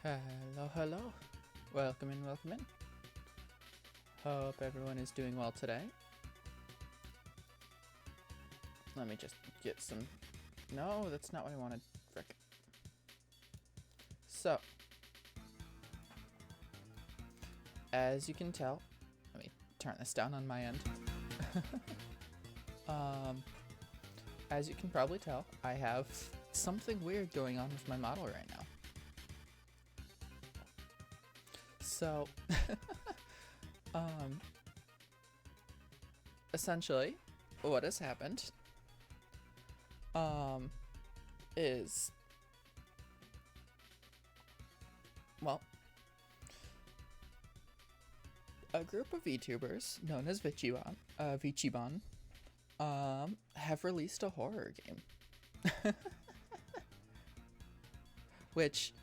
Hello, hello. Welcome in, welcome in. Hope everyone is doing well today. Let me just get some... No, that's not what I wanted. Frick. So, as you can tell, let me turn this down on my end. As you can probably tell, I have something weird going on with my model right now. So, essentially, what has happened, is, well, a group of VTubers known as Vichiban, have released a horror game. Which,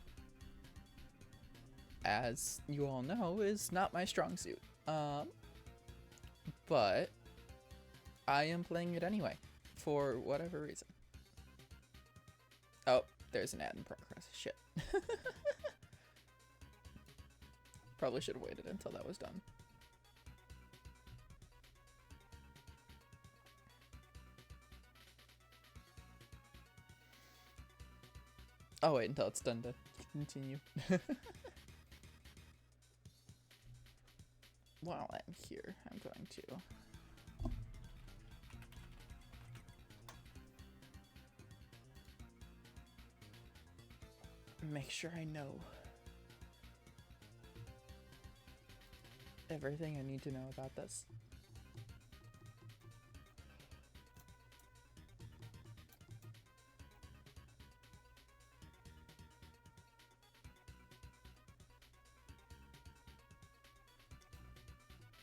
as you all know, is not my strong suit. But I am playing it anyway, for whatever reason. Oh, there's an ad in progress. Shit. Probably should have waited until that was done. Oh, wait until it's done to continue. While I'm here, I'm going to... make sure I know everything I need to know about this.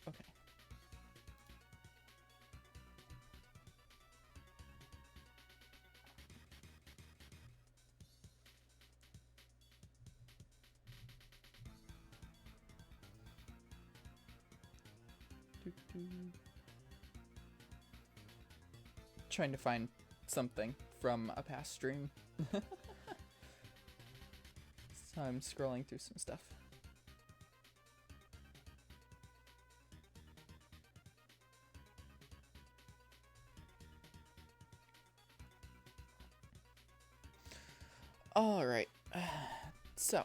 Okay. Trying to find something from a past stream. So I'm scrolling through some stuff. Alright, so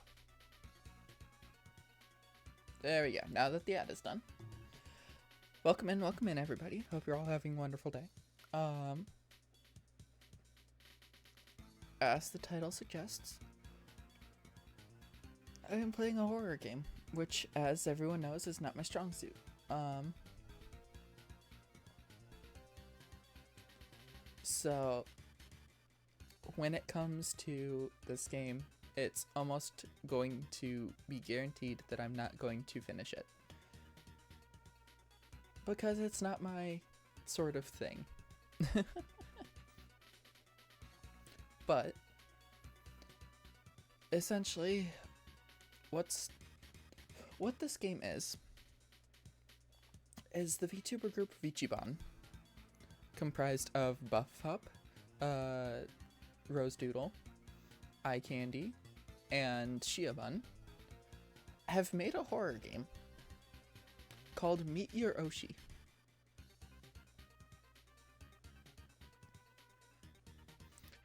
there we go. Now that the ad is done, welcome in everybody. Hope you're all having a wonderful day. As the title suggests, I am playing a horror game, which, as everyone knows, is not my strong suit. So when it comes to this game, it's almost going to be guaranteed that I'm not going to finish it. Because it's not my sort of thing. But essentially, what this game is the VTuber group Vichiban, comprised of Buff Rose Doodle, Eye Candy, and Shiabun, have made a horror game called Meet Your Oshi.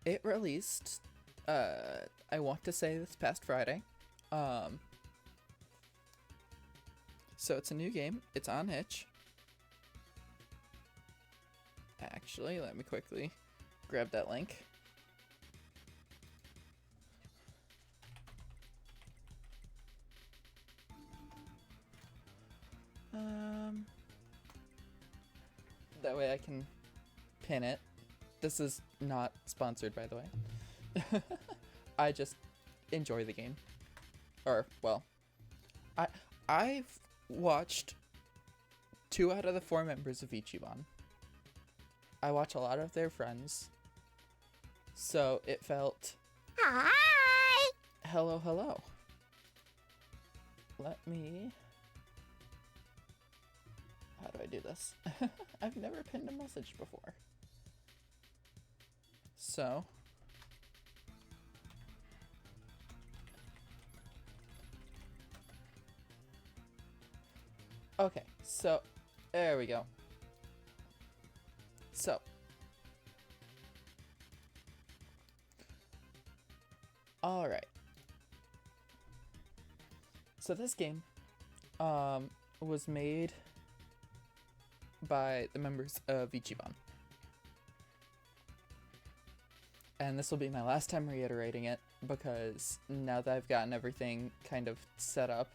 It released, I want to say this past Friday. So it's a new game. It's on itch. Actually, let me quickly grab that link. That way I can pin it. This is not sponsored, by the way. I just enjoy the game. Or, well, I've watched 2 out of the 4 members of Ichiban. I watch a lot of their friends. So it felt... Hi! Hello, hello. Let me... How do I do this? I've never pinned a message before. So... Okay, so there we go. So all right. So this game was made by the members of Ichiban. And this will be my last time reiterating it, because now that I've gotten everything kind of set up,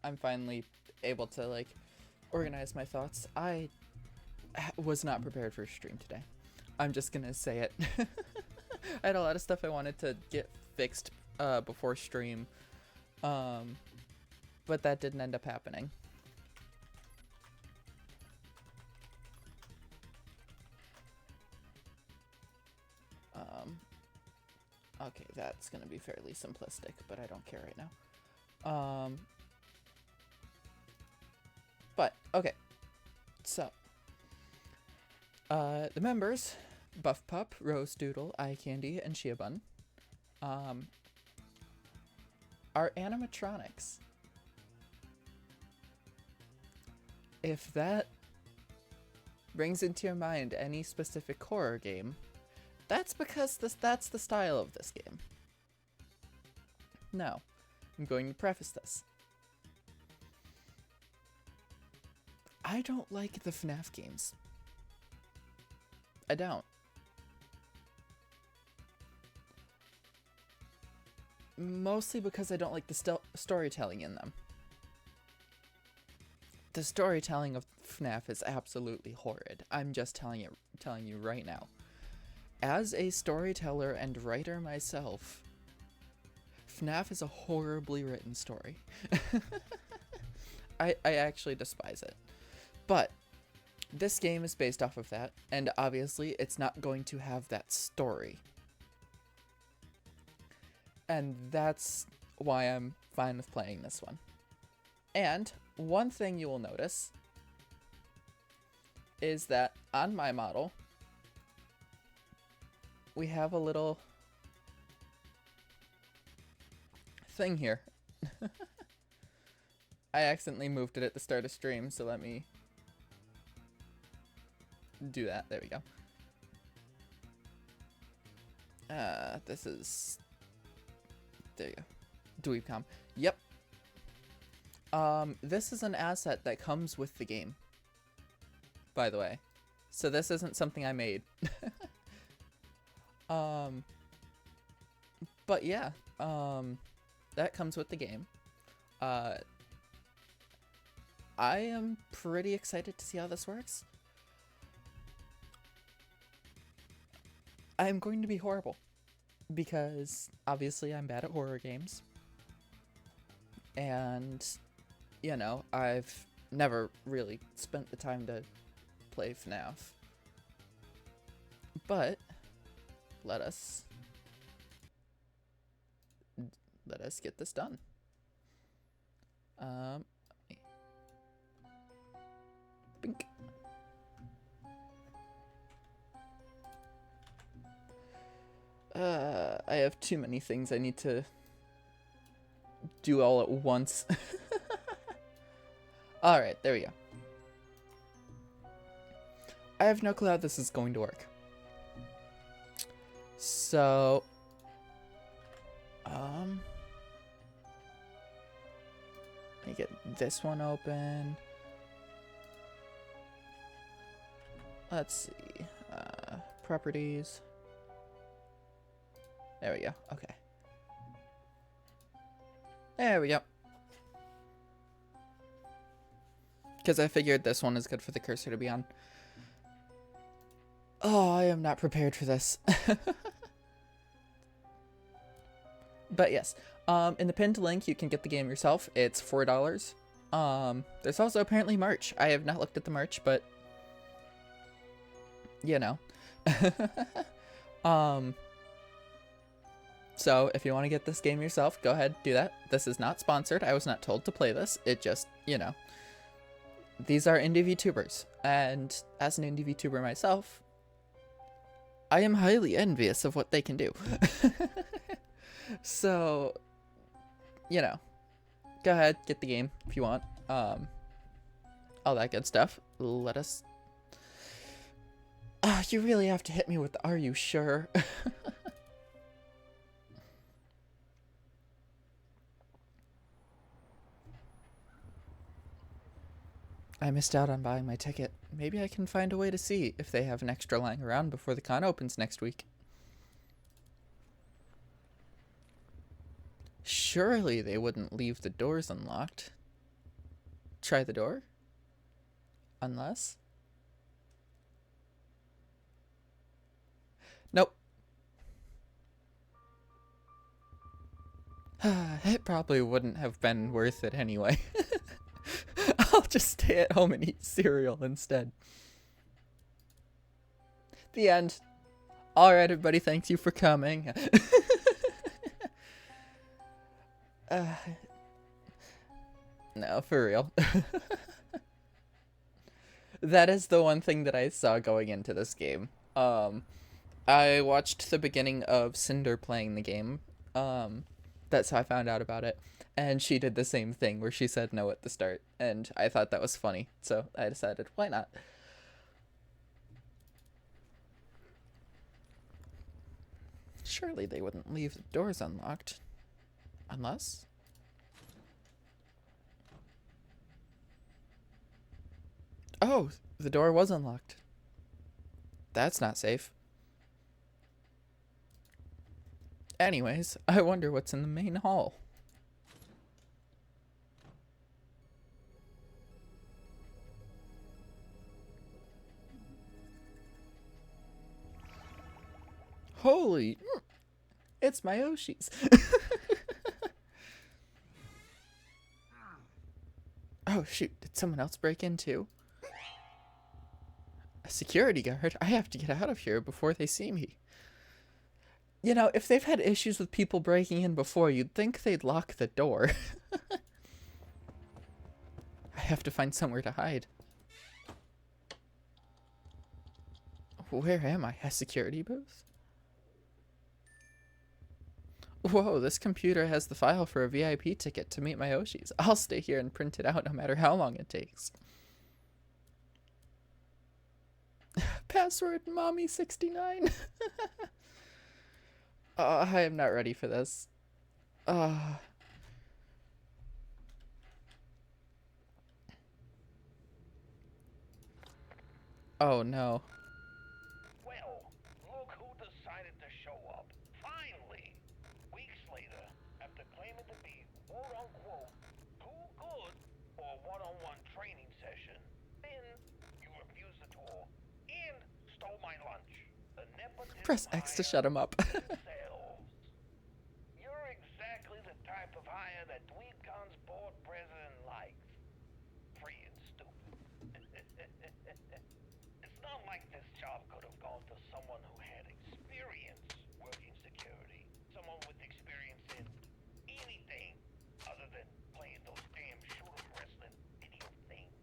I'm finally able to, like, organize my thoughts. I was not prepared for stream today. I'm just gonna say it. I had a lot of stuff I wanted to get fixed before stream, but that didn't end up happening. Okay, that's gonna be fairly simplistic, but I don't care right now. But, okay. So, the members, Buff Pup, Rose Doodle, Eye Candy, and Chia Bun, are animatronics. If that brings into your mind any specific horror game, that's because that's the style of this game. Now, I'm going to preface this. I don't like the FNAF games. I don't. Mostly because I don't like the storytelling in them. The storytelling of FNAF is absolutely horrid. I'm just telling you right now. As a storyteller and writer myself, FNAF is a horribly written story. I actually despise it. But this game is based off of that, and obviously it's not going to have that story. And that's why I'm fine with playing this one. And one thing you will notice is that on my model, we have a little thing here. I accidentally moved it at the start of stream, so let me do that. There we go. This is... There you go. Dweebcom. Yep. This is an asset that comes with the game, by the way. So this isn't something I made. But yeah, that comes with the game. I am pretty excited to see how this works. I'm going to be horrible, because obviously I'm bad at horror games. And, you know, I've never really spent the time to play FNAF. But let us get this done. Bink. I have too many things I need to do all at once. Alright, there we go. I have no clue how this is going to work. So, let me get this one open. Let's see, properties. There we go, okay. There we go. Because I figured this one is good for the cursor to be on. Oh, I am not prepared for this. But yes, in the pinned link, you can get the game yourself. It's $4. There's also apparently merch. I have not looked at the merch, but you know. So if you want to get this game yourself, go ahead, do that. This is not sponsored. I was not told to play this. It just, you know, these are indie VTubers, and as an indie VTuber myself, I am highly envious of what they can do. So, you know, go ahead, get the game if you want. All that good stuff. Let us... you really have to hit me with the "are you sure?" I missed out on buying my ticket. Maybe I can find a way to see if they have an extra lying around before the con opens next week. Surely they wouldn't leave the doors unlocked. Try the door? Unless? Nope. It probably wouldn't have been worth it anyway. I'll just stay at home and eat cereal instead. The end. Alright, everybody, thank you for coming. No, for real. That is the one thing that I saw going into this game. I watched the beginning of Cinder playing the game. That's how I found out about it. And she did the same thing where she said no at the start. And I thought that was funny. So I decided, why not? Surely they wouldn't leave the doors unlocked. Unless? Oh, the door was unlocked. That's not safe. Anyways, I wonder what's in the main hall. Holy, it's my Oshi's. Oh shoot, did someone else break in too? A security guard? I have to get out of here before they see me. You know, if they've had issues with people breaking in before, you'd think they'd lock the door. I have to find somewhere to hide. Where am I? A security booth? Whoa, this computer has the file for a VIP ticket to meet my Oshis. I'll stay here and print it out no matter how long it takes. Password mommy69. I am not ready for this. Oh no. Well, look who decided to show up. Finally! Weeks later, after claiming to be quote-unquote too good for a one-on-one training session, then you refused the tour and stole my lunch. The nepotism Press X to shut him up. You're exactly the type of hire that DweebCon's board president likes. Free and stupid. It's not like this job could have gone to someone who had experience working security. Someone with experience in anything other than playing those damn shoot-em wrestling video things.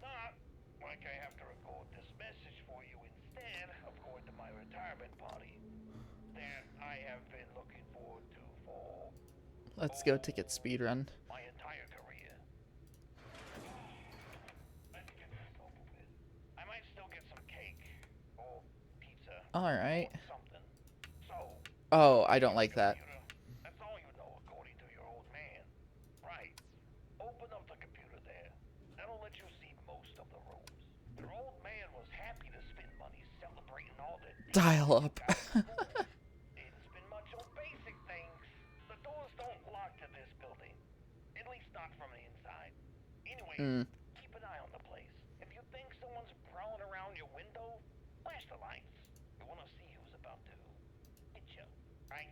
Not like I have to record this message for you instead of going to my retirement party that I have been looking forward to for... Let's go ticket speedrun. my entire career. Let's get this over with. I might still get some cake or pizza. Alright. Or something. So, Oh, I don't like that. that's all you know according to your old man. Right. Open up the computer there. That'll let you see most of the rooms. Your old man was happy to spend money celebrating all the Dial up. Didn't spend much on basic things. The doors don't lock to this building. At least not from the inside. Anyway, keep an eye on the place. If you think someone's prowling around your window, flash the lights. You want to see who's about to hit you, right?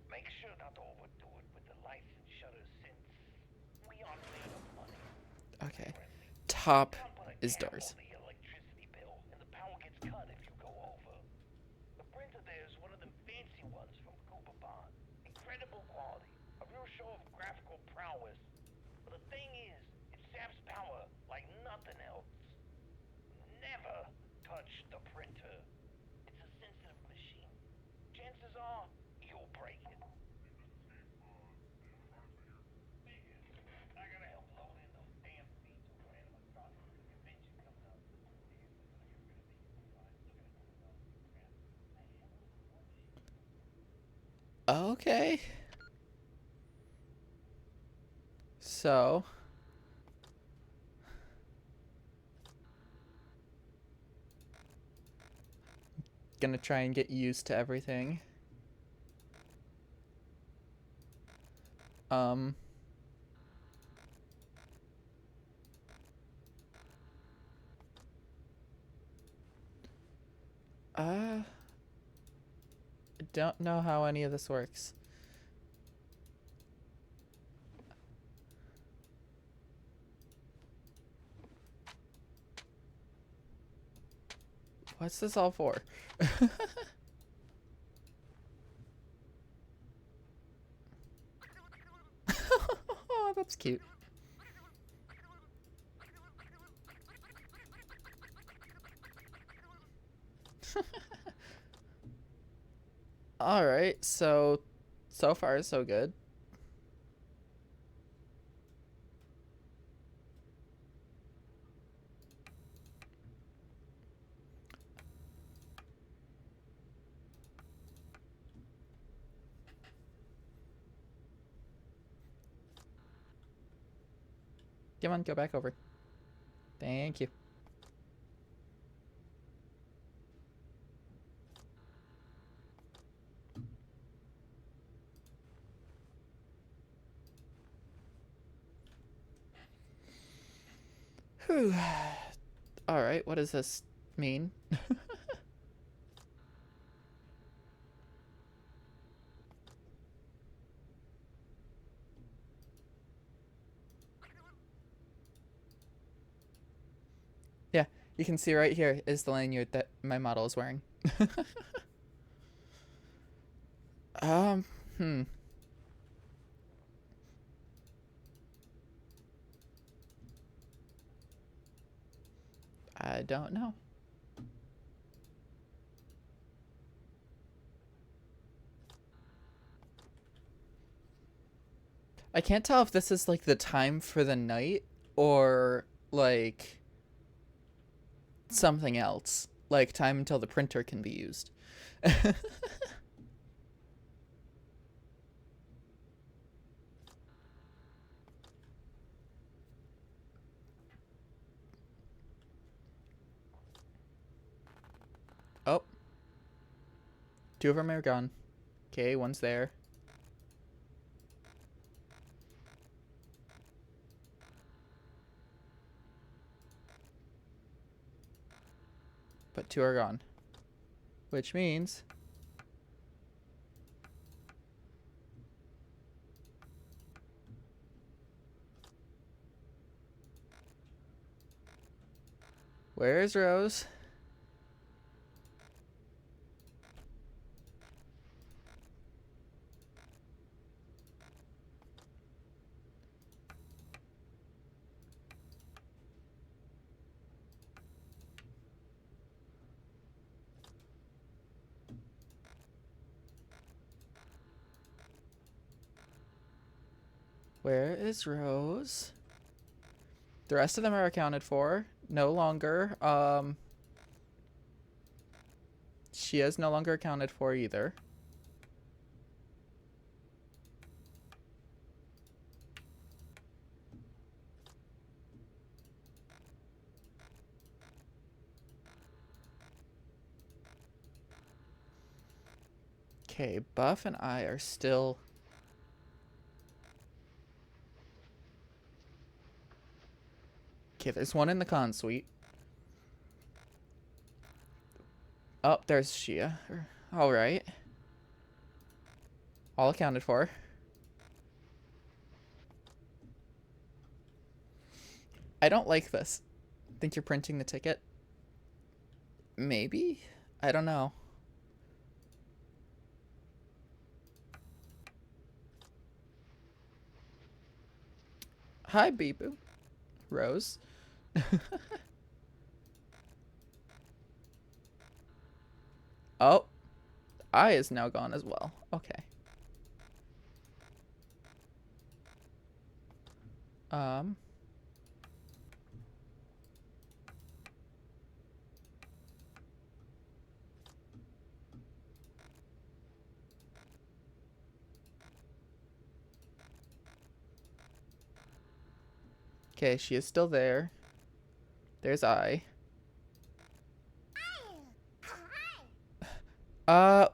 Make sure not to overdo it with the lights and shutters since we aren't made of money. Okay. Top Can't put a is cap doors. on the electricity bill, and the power gets cut if you go over. The printer there is one of the fancy ones from Cooper Bond. Incredible quality, a real show of graphical prowess. But the thing is, it saps power like nothing else. Never touch the printer. It's a sensitive machine. saw, you'll break it. I gotta help load in those damn seats over animatronics convention coming up. Okay. So. Gonna try and get used to everything. Um. I don't know how any of this works. What's this all for? Oh, that's cute. Alright, so far so good. Come on, go back over. Thank you. Whew. Alright, what does this mean? Yeah, you can see right here is the lanyard that my model is wearing. um, hmm. I don't know. I can't tell if this is like the time for the night or like something else. Like time until the printer can be used. Oh. Two of them are gone. Okay, one's there. But two are gone. Which means... Where's Rose? Where is Rose? The rest of them are accounted for. No longer. She is no longer accounted for either. Okay, Buff and I are still... Okay, there's one in the con suite. Oh, there's Shia. Alright. All accounted for. I don't like this. Think you're printing the ticket? Maybe? I don't know. Hi, Beeboo. Rose. Oh. eye is now gone as well. Okay. Um. Okay, she is still there. There's eye.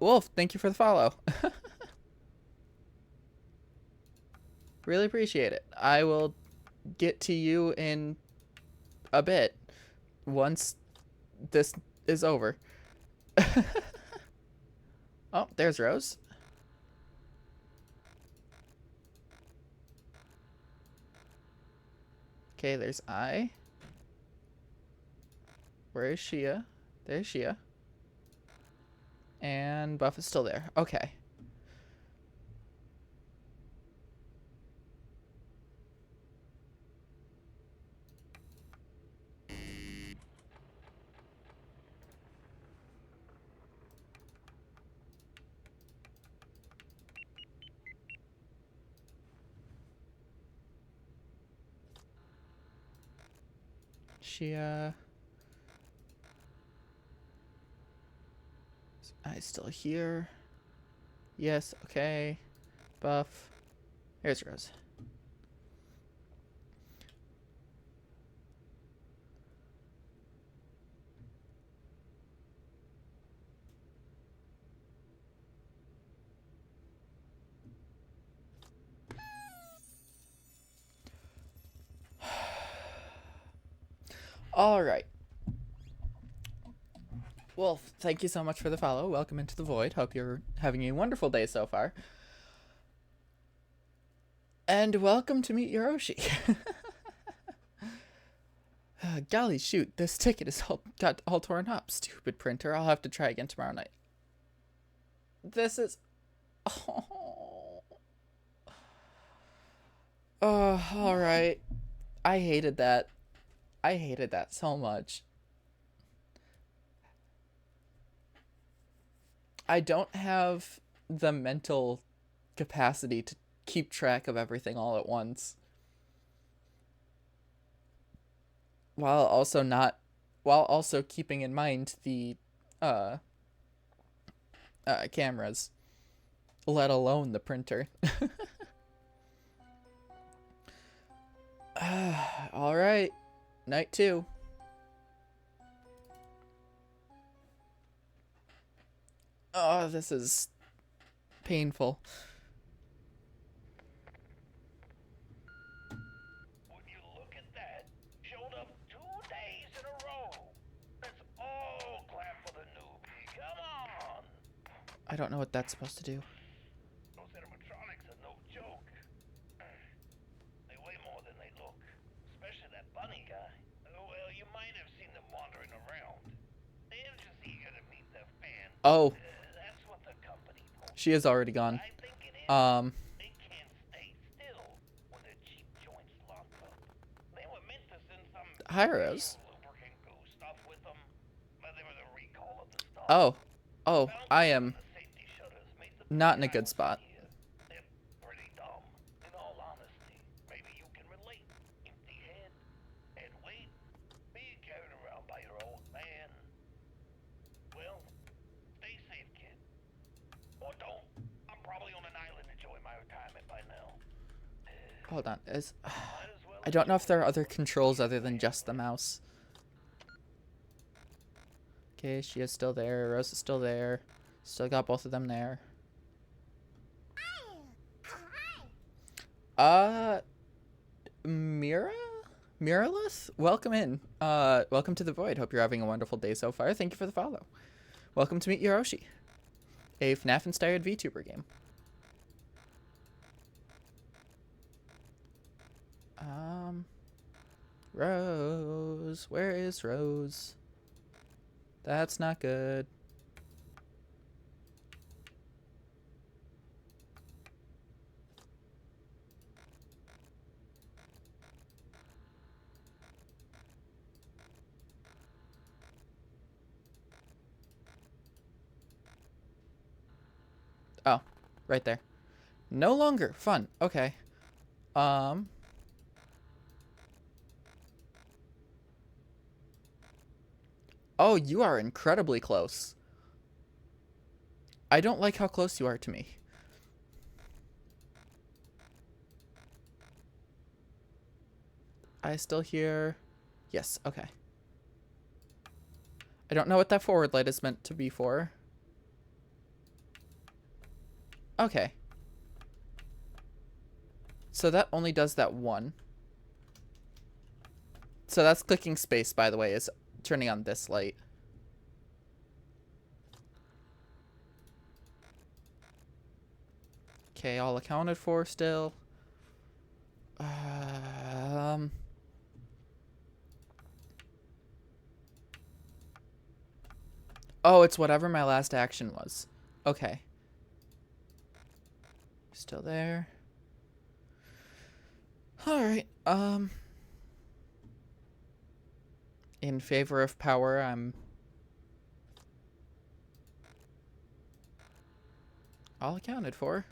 Wolf, thank you for the follow. Really appreciate it. I will get to you in a bit once this is over. Oh, there's Rose. Okay, there's I. Where is Shia? There's Shia. And Buff is still there. Okay. Shia. I still here. Yes, okay. Buff. Here's Rose. All right. Well, thank you so much for the follow. Welcome into the void. Hope you're having a wonderful day so far. And welcome to meet Your Oshi. Golly shoot, this ticket is got all torn up. Stupid printer. I'll have to try again tomorrow night. This is... Oh, alright. I hated that. I hated that so much. I don't have the mental capacity to keep track of everything all at once. While also keeping in mind the cameras, let alone the printer. All right, night 2. Oh, this is painful. Would you look at that? Showed up 2 days in a row. Let's all clap for the newbie. Come on. I don't know what that's supposed to do. Those animatronics are no joke. They weigh more than they look. Especially that bunny guy. Well, you might have seen them wandering around. They're just eager to meet their fan. Oh, That's what the company told me. she is already gone. I think it is. They can't stay still when their cheap joints locked up. They were meant to send some Hi, Rose. lubricant goo stuff with them, but there was a recall of the stuff. Oh, I am The safety shutters made the not in a good spot. here. They're pretty dumb, in all honesty. Maybe you can relate. Empty head, head weight, being carried around by your old man. Well, stay safe, kid. Or don't. I'm probably on an island enjoying my retirement by now. Hold on. Might as well I don't know if there are other controls other than just the mouse. Okay, she is still there. Rose is still there. Still got both of them there. Miralith? Welcome in. Welcome to the void. Hope you're having a wonderful day so far. Thank you for the follow. Welcome to meet Your Oshi, a FNAF-inspired VTuber game. Rose. Where is Rose? That's not good. Right there. No longer. Fun. Okay. Oh, you are incredibly close. I don't like how close you are to me. I still hear... Yes, okay. I don't know what that forward light is meant to be for. Okay. So that only does that one. So that's clicking space, by the way, is turning on this light. Okay, all accounted for still. Oh, it's whatever my last action was. Okay. Still there. Alright, in favor of power, I'm all accounted for.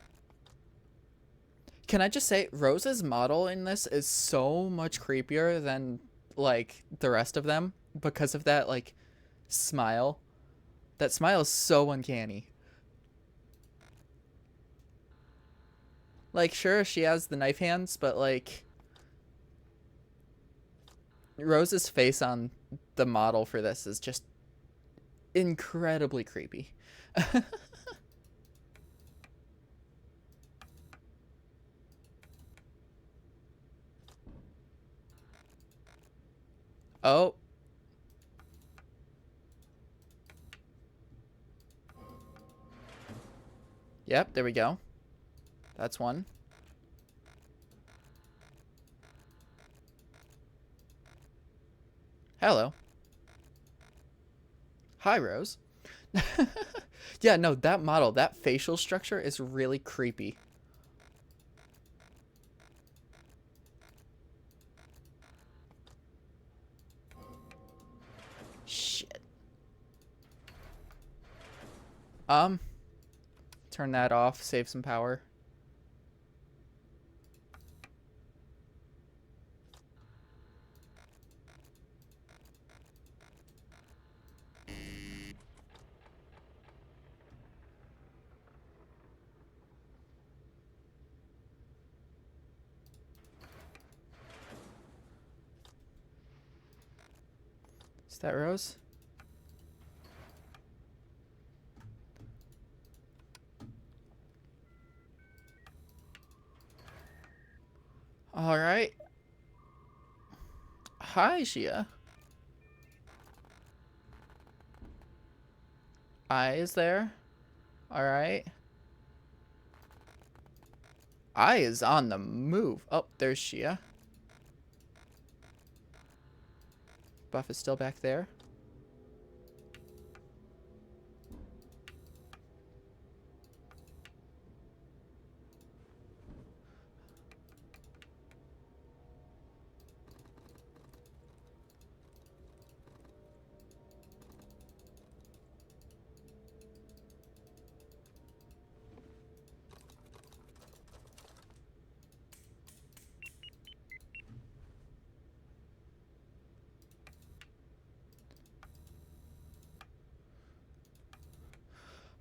Can I just say, Rose's model in this is so much creepier than, like, the rest of them because of that, like, smile. That smile is so uncanny. Like, sure, she has the knife hands, but, like, Rose's face on the model for this is just incredibly creepy. Oh. Yep, there we go. That's one. Hello. Hi, Rose. Yeah, no, that model, that facial structure is really creepy. Shit. Turn that off, save some power. Is that Rose? All right. Hi, Shia. I is there. All right. I is on the move. Oh, there's Shia. Buff is still back there.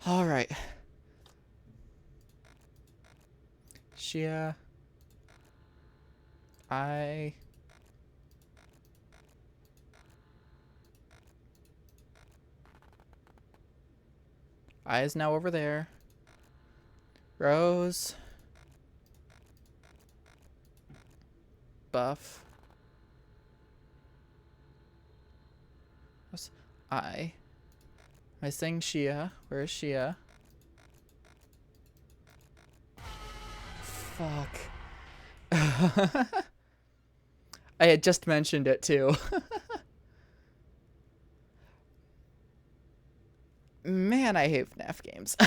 All right. Shia. I is now over there. Rose. Buff. I. Am I saying Shia? Where is Shia? Fuck. I had just mentioned it too. Man, I hate FNAF games.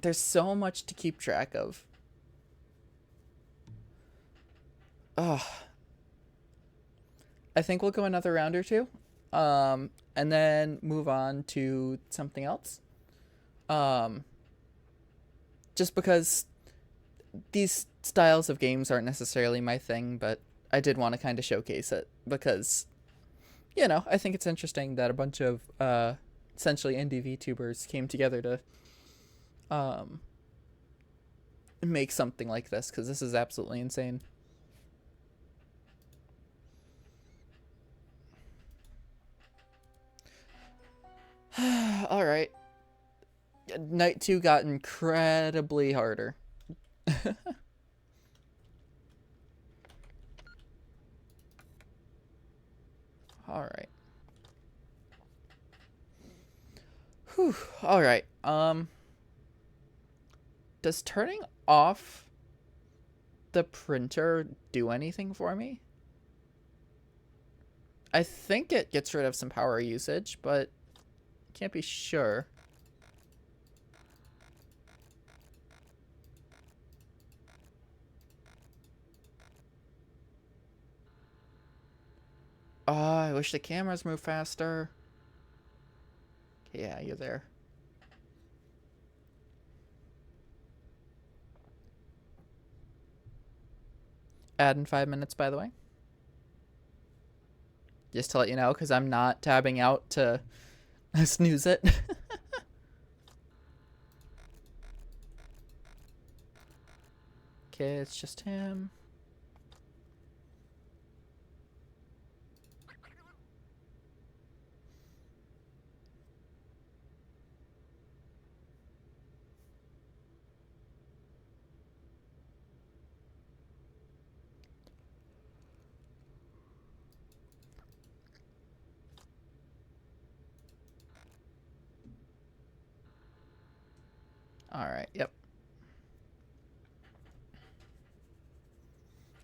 There's so much to keep track of. I think we'll go another round or two. And then move on to something else. Um, just because these styles of games aren't necessarily my thing, but I did want to kind of showcase it because, you know, I think it's interesting that a bunch of essentially indie VTubers came together to um, make something like this because this is absolutely insane. All right. Night 2 got incredibly harder. All right. Whew. All right. Does turning off the printer do anything for me? I think it gets rid of some power usage, but can't be sure. Oh, I wish the cameras moved faster. Yeah, you're there. Add in 5 minutes, by the way. Just to let you know, because I'm not tabbing out to snooze it. Okay, it's just him. Alright, yep.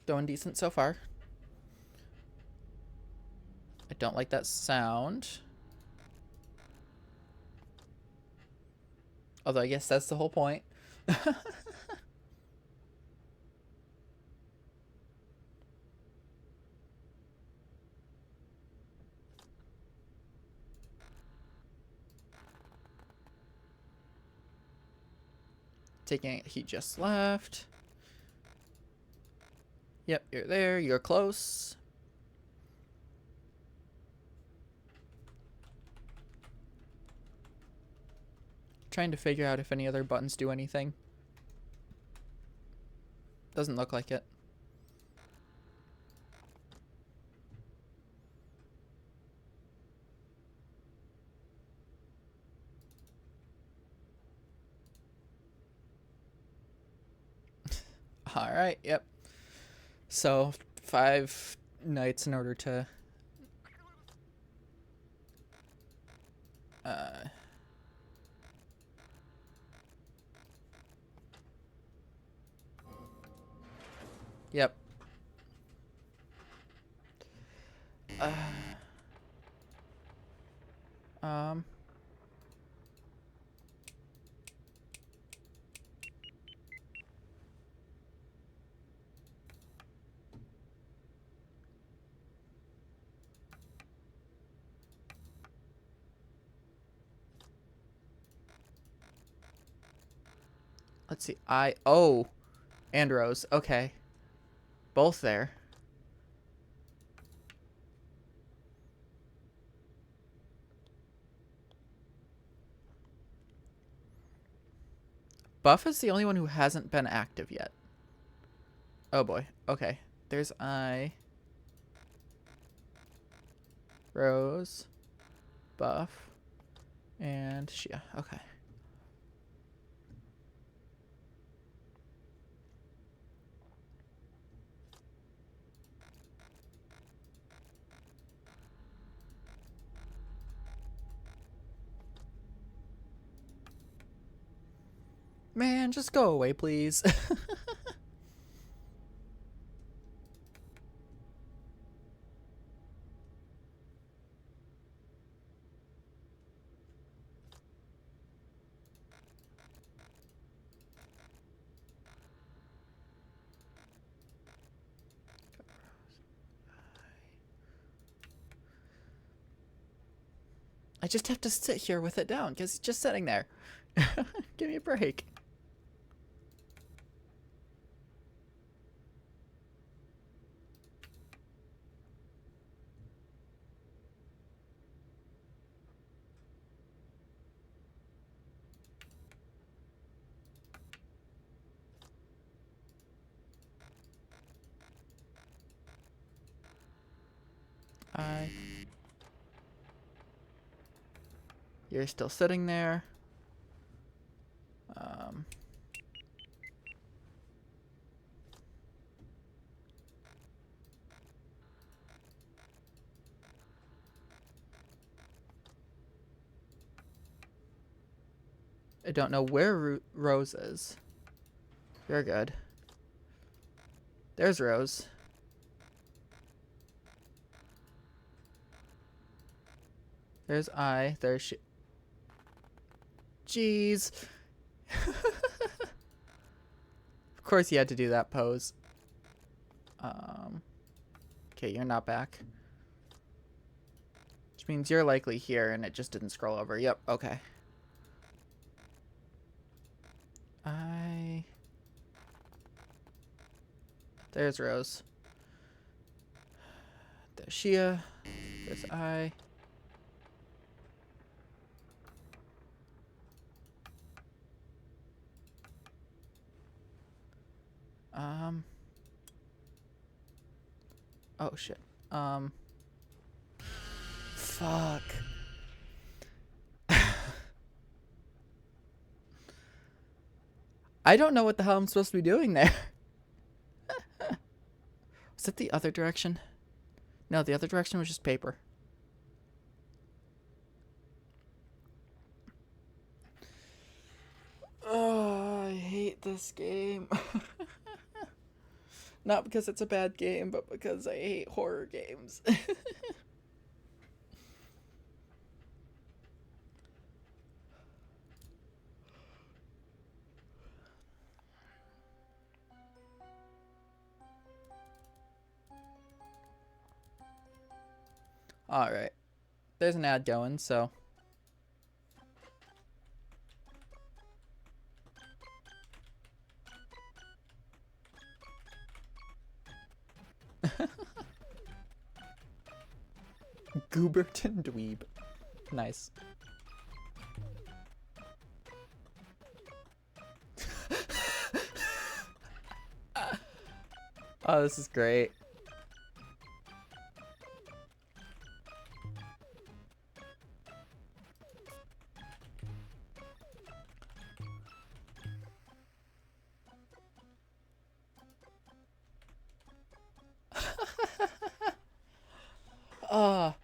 Doing decent so far. I don't like that sound. Although I guess that's the whole point. Taking it, he just left. Yep, you're there, you're close. Trying to figure out if any other buttons do anything. Doesn't look like it. Alright, yep. So, 5 nights in order to... Yep. Um... Let's see. Oh, and Rose. Okay. Both there. Buff is the only one who hasn't been active yet. Oh boy. Okay. There's Rose, Buff, and Shia. Okay. Man, just go away, please. I just have to sit here with it down because it's just sitting there. Give me a break. You're still sitting there. I don't know where Rose is. You're good. There's Rose. There's I. There's she. Jeez. Of course you had to do that pose. Okay, you're not back. Which means you're likely here and it just didn't scroll over. Yep, okay. There's Rose. There's Shia. There's I. Oh shit. Fuck. I don't know what the hell I'm supposed to be doing there. Was it the other direction? No, the other direction was just paper. Oh, I hate this game. Not because it's a bad game, but because I hate horror games. Alright. There's an ad going, so... Gooberton Dweeb. Nice. Oh, this is great. Oh,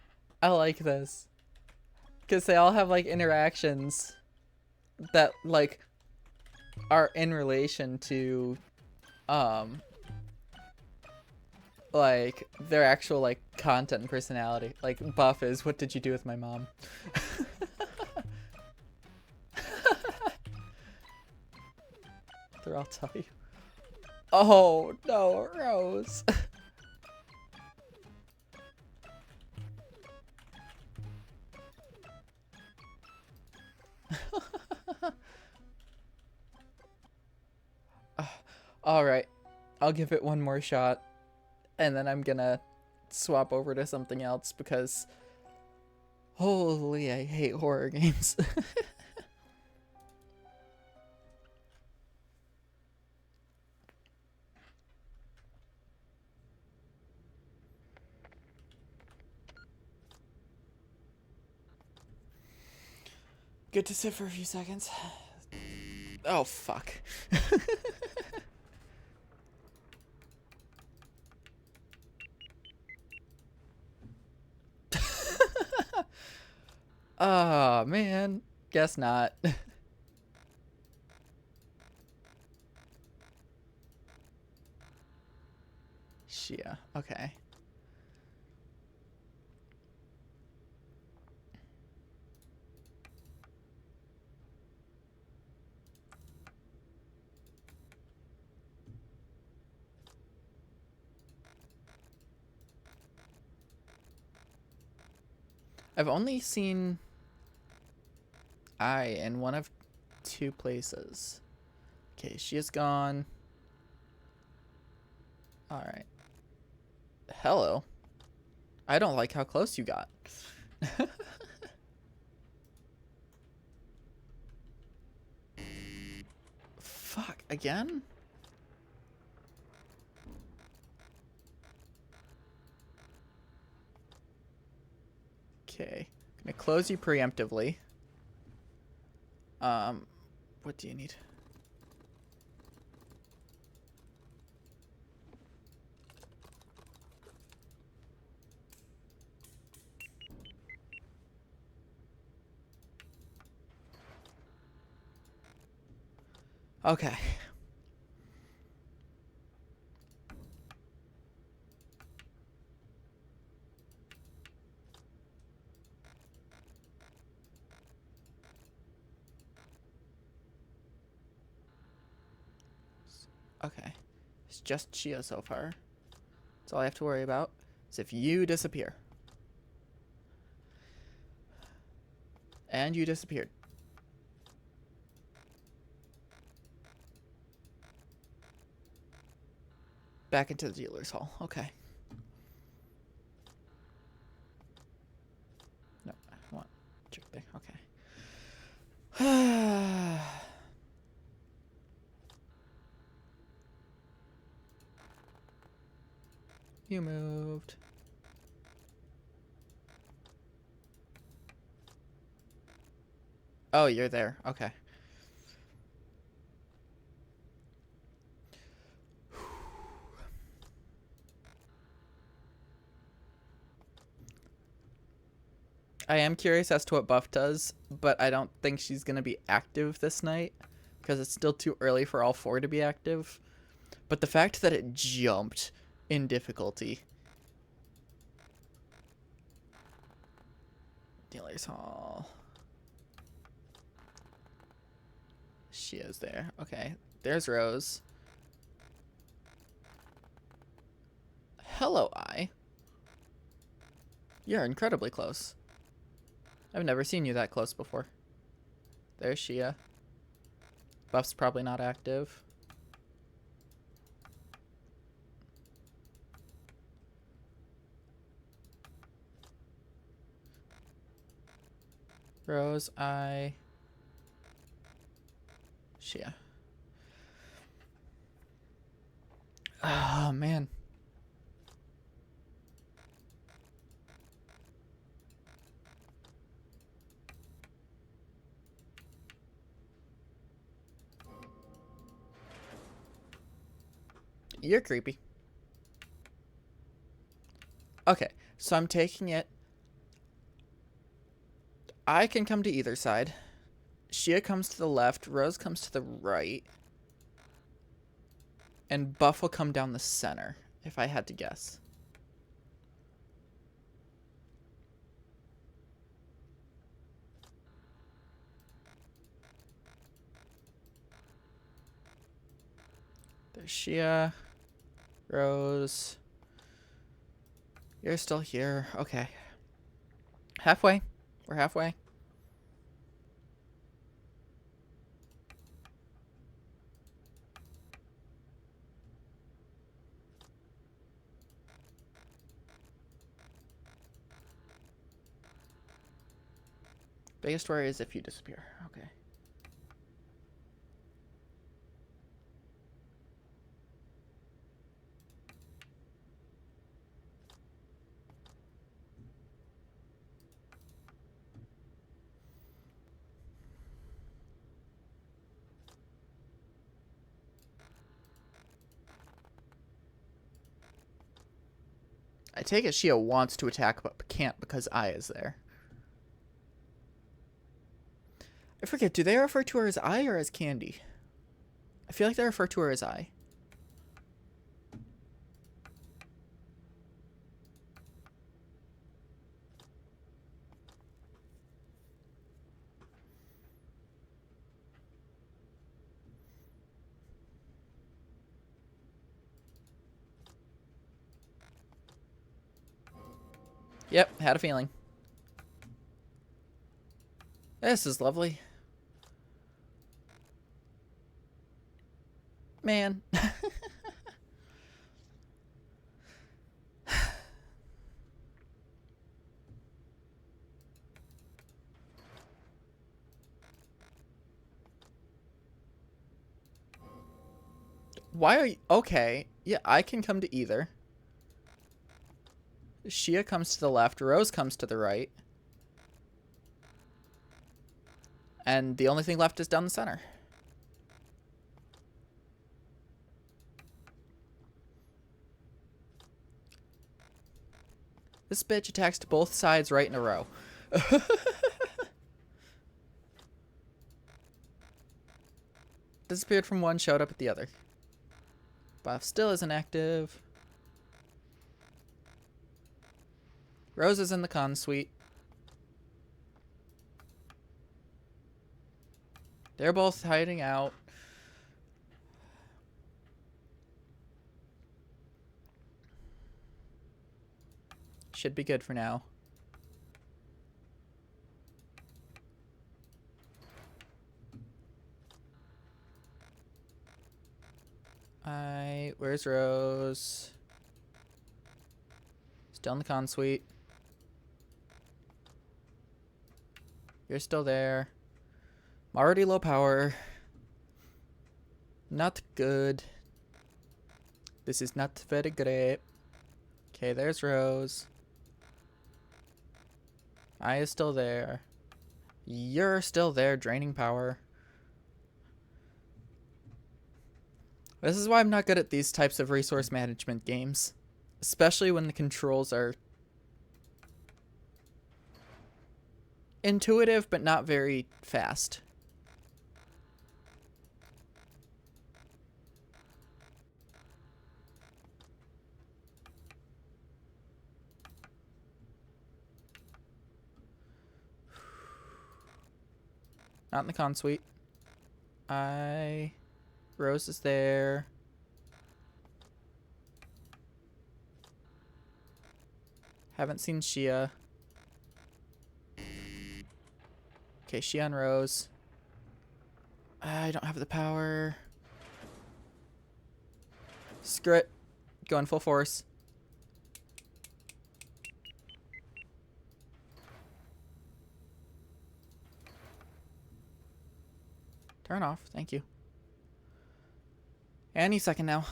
I like this. Because they all have, like, interactions that, like, are in relation to, like, their actual, like, content and personality. Like, Buff is, what did you do with my mom? I'll tell you. Oh, no, Rose. Alright, I'll give it one more shot, and then I'm gonna swap over to something else because, holy, I hate horror games. Good to sit for a few seconds. Oh, fuck. Oh, man. Guess not. Shia. Okay. I've only seen I in one of 2 places. Okay, she is gone. Alright. Hello. I don't like how close you got. Fuck, again? Okay. Gonna close you preemptively. What do you need? Okay. Okay. It's just Chia so far. That's all I have to worry about. Is if you disappear. And you disappeared. Back into the dealer's hall. Okay. No, I want check there. Okay. You moved. Oh, you're there. Okay. I am curious as to what Buff does, but I don't think she's going to be active this night because it's still too early for all 4 to be active. But the fact that it jumped in difficulty. Dealer's Hall. She is there. Okay. There's Rose. Hello, I. You're incredibly close. I've never seen you that close before. There's Shia. Buff's probably not active. Rose, I. Shia. Oh, man. You're creepy. Okay, so I'm taking it. I can come to either side. Shia comes to the left. Rose comes to the right. And Buff will come down the center, if I had to guess. There's Shia. Rose. You're still here. Okay. Halfway. We're halfway. Biggest worry is if you disappear. Okay. I take it Shia wants to attack but can't because I is there. I forget, do they refer to her as I or as Candy? I feel like they refer to her as I. Yep, had a feeling. This is lovely. Man. Why are you... Okay. Yeah, I can come to either. Shia comes to the left. Rose comes to the right. And the only thing left is down the center. This bitch attacks to both sides right in a row. Disappeared from one, showed up at the other. Buff still isn't active. Rose is in the con suite. They're both hiding out. Should be good for now. Where's Rose? Still in the con suite. You're still there. I'm already low power. Not good. This is not very great. Okay, there's Rose. I is still there. You're still there, draining power. This is why I'm not good at these types of resource management games. Especially when the controls are intuitive, but not very fast. Not in the con suite. Rose is there. Haven't seen Shia. Okay, Shia and Rose. I don't have the power. Screw it. Going full force. Turn off. Thank you. Any second now.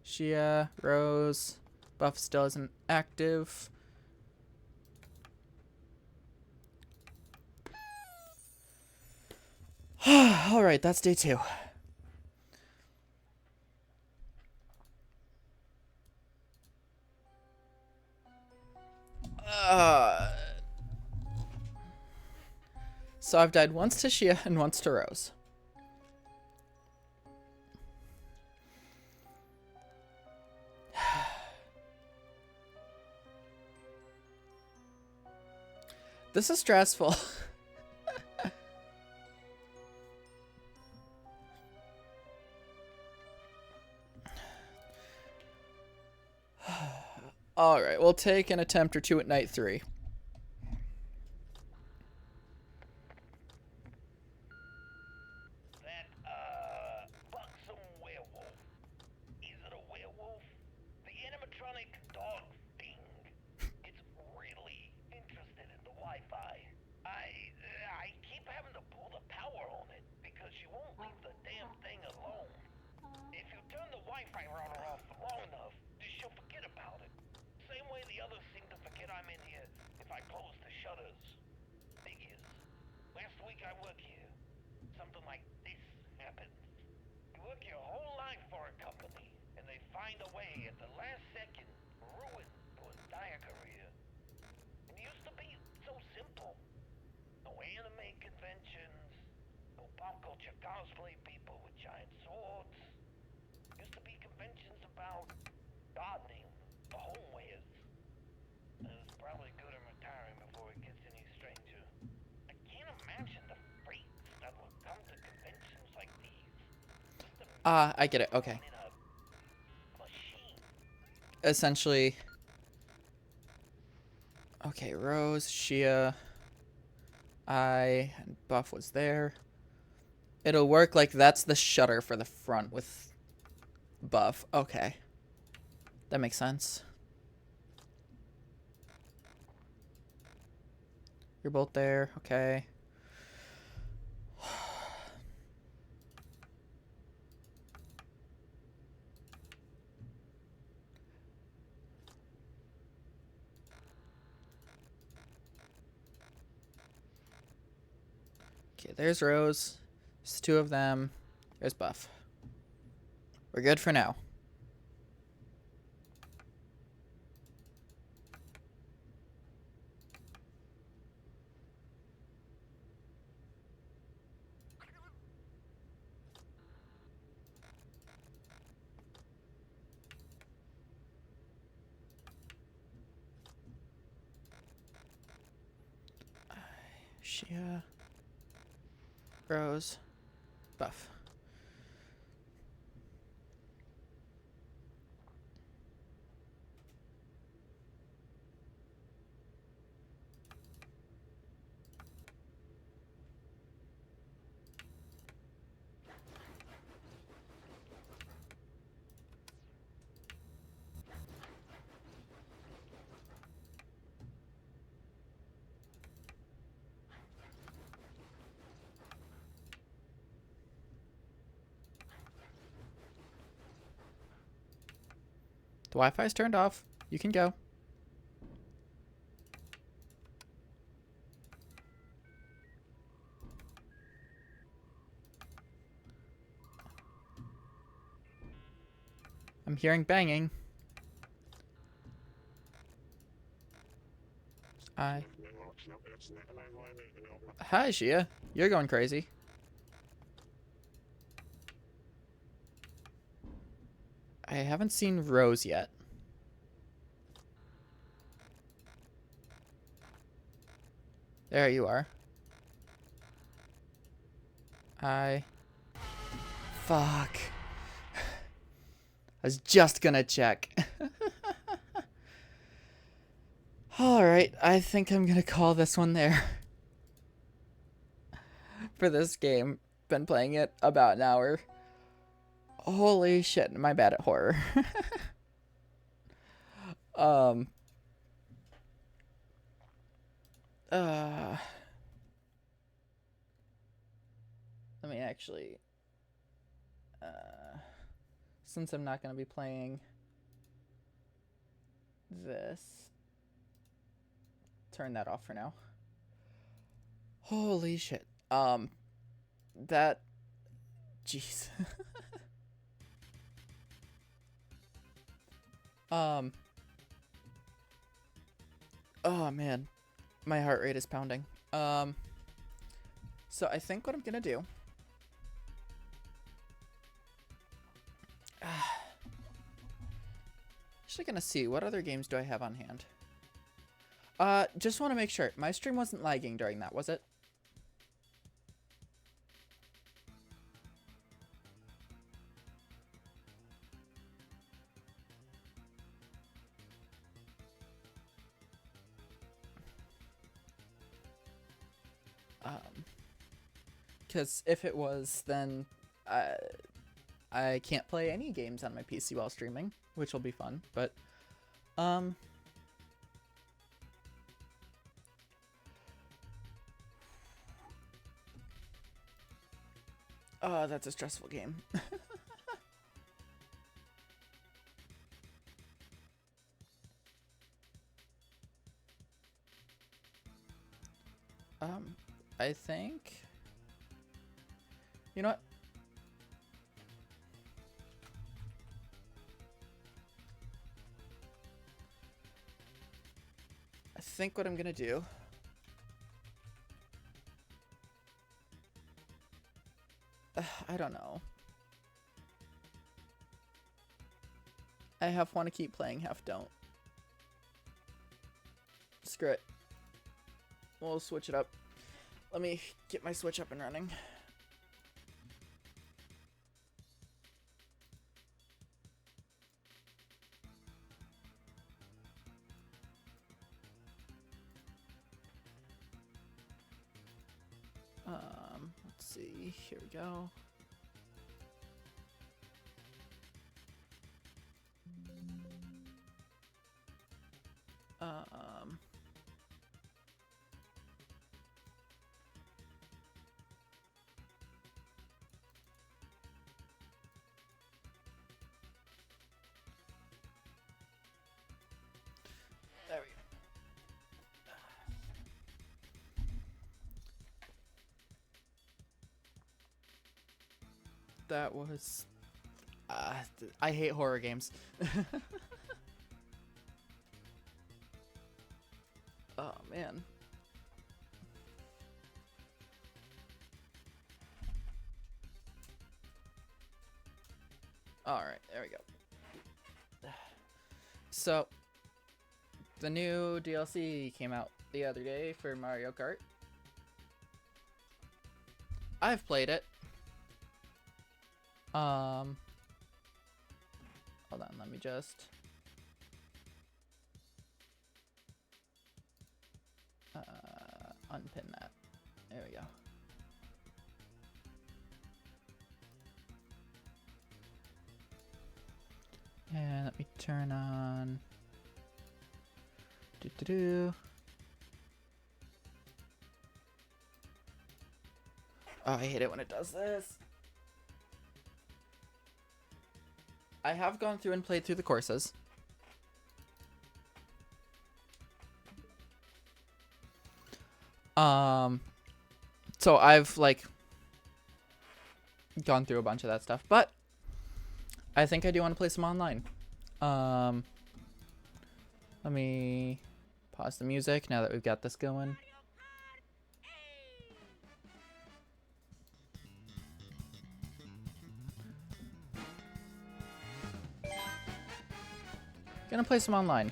Shia, Rose. Buff still isn't active. Alright, that's day 2. So I've died once to Shia and once to Rose. This is stressful. Alright, we'll take an attempt or two at night 3. That, buxom werewolf. Is it a werewolf? The animatronic dog thing. It's really interested in the Wi-Fi. I keep having to pull the power on it because she won't leave the damn thing alone. If you turn the Wi-Fi router off for long enough, she'll forget about it. Same way the others seem to forget I'm in here if I close the shutters. Thing is, last week I worked here. Something like this happens. You work your whole life for a company, and they find a way at the last second to ruin your entire career. It used to be so simple. No anime conventions, no pop culture cosplay people with giant swords. Used to be conventions about gardening, the homewares. It's probably good I'm retiring before it gets any stranger. I can't imagine the freaks that will come to conventions like these. I get it. Okay. In a machine. Essentially. Okay, Rose, Shia, I, and Buff was there. It'll work like that's the shutter for the front with Buff. Okay. That makes sense. You're both there. Okay. Okay, there's Rose. There's two of them. There's Buff. We're good for now. Shia. Rose. Buff. The Wi-Fi's turned off. You can go. I'm hearing banging. Hi, Shia. You're going crazy. I haven't seen Rose yet. There you are. Hi. Fuck. I was just gonna check. Alright, I think I'm gonna call this one there. For this game. Been playing it about an hour. Holy shit, am I bad at horror. um... Let me actually... since I'm not going to be playing this, turn that off for now. Holy shit. That... Jeez. Oh, man. My heart rate is pounding. So I think what I'm going to do... Actually gonna see, what other games do I have on hand? Just want to make sure. My stream wasn't lagging during that, was it? Because if it was, then I can't play any games on my PC while streaming, which will be fun, but, oh, that's a stressful game. I think, you know what? I think what I'm gonna do I don't know. I half want to keep playing, half don't. Screw it. We'll switch it up. Let me get my Switch up and running. Let's see. Here we go. There we go. That was... I hate horror games. Oh, man. Alright, there we go. So, the new DLC came out the other day for Mario Kart. I've played it. Hold on, let me just... unpin that. There we go. And let me turn on... Oh, I hate it when it does this. I have gone through and played through the courses. So I've like gone through a bunch of that stuff, but I think I do want to play some online. Let me pause the music now that we've got this going. Gonna play some online.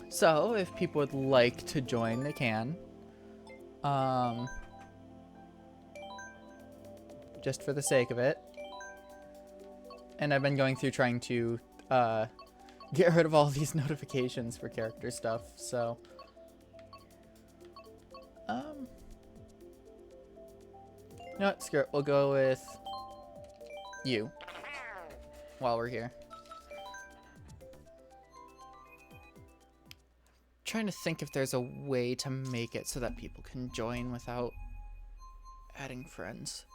So, if people would like to join, they can. Just for the sake of it. And I've been going through trying to get rid of all these notifications for character stuff, so... You know what, screw it. We'll go with you while we're here. Trying to think if there's a way to make it so that people can join without adding friends.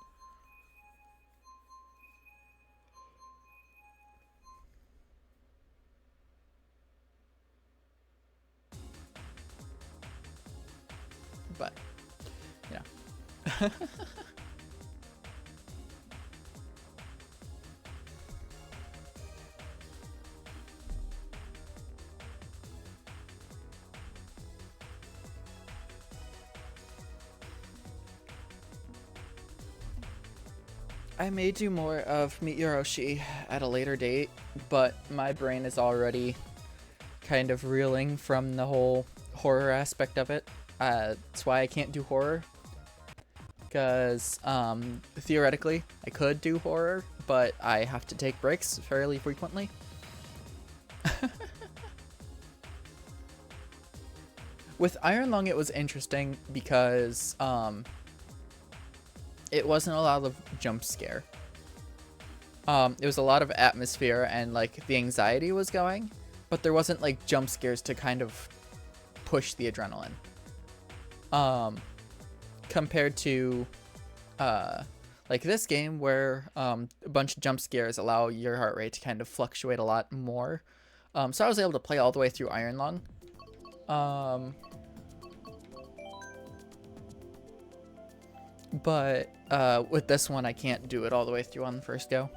But, you know. I may do more of Meet Your Oshi at a later date, but my brain is already kind of reeling from the whole horror aspect of it. That's why I can't do horror. Because theoretically, I could do horror, but I have to take breaks fairly frequently. With Iron Lung, it was interesting because it wasn't a lot of jump scare. It was a lot of atmosphere and like the anxiety was going, but there wasn't like jump scares to kind of push the adrenaline. Compared to like this game where a bunch of jump scares allow your heart rate to kind of fluctuate a lot more. So I was able to play all the way through Iron Lung. But with this one, I can't do it all the way through on the first go.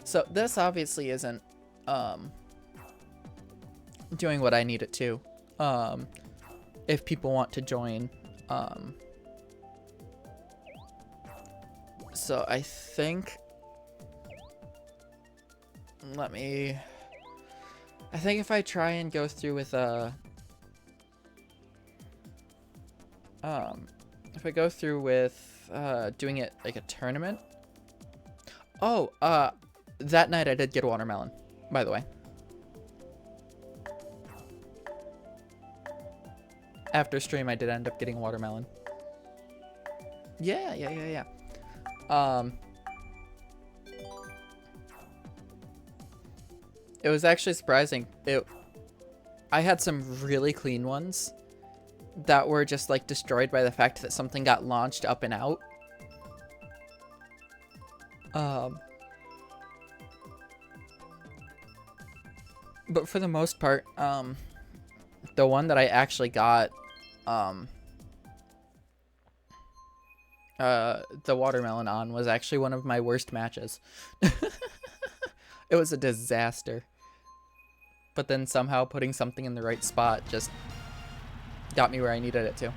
So this obviously isn't doing what I need it to. If people want to join. So I think... I think if I try and go through with if I go through with doing it like a tournament. Oh, that night I did get a watermelon, by the way. After stream, I did end up getting watermelon. Yeah. It was actually surprising. I had some really clean ones that were just like destroyed by the fact that something got launched up and out. But for the most part, the one that I actually got, the watermelon on was actually one of my worst matches. It was a disaster. But then somehow putting something in the right spot just got me where I needed it to.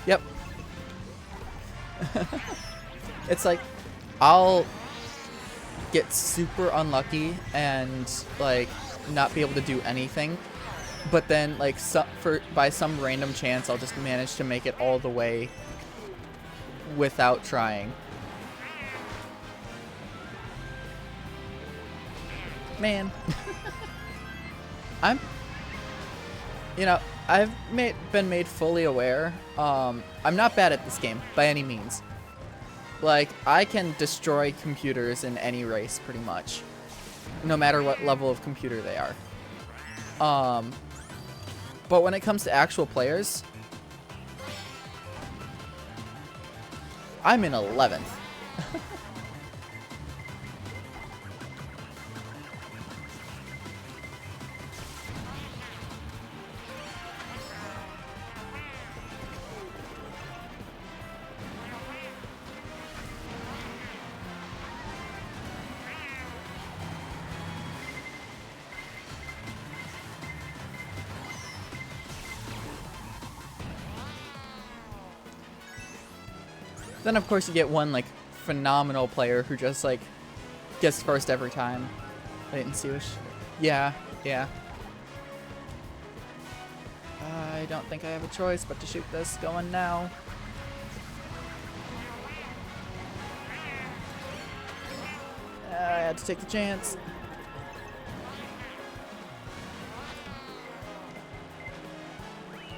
Yep. It's like I'll get super unlucky and like not be able to do anything, but then like by some random chance I'll just manage to make it all the way without trying. Man. I've been made fully aware. I'm not bad at this game by any means. Like, I can destroy computers in any race pretty much, no matter what level of computer they are. But when it comes to actual players, I'm in 11th. Then of course you get one like phenomenal player who just like gets first every time. Wait and see which. Yeah. I don't think I have a choice but to shoot this going now. I had to take the chance.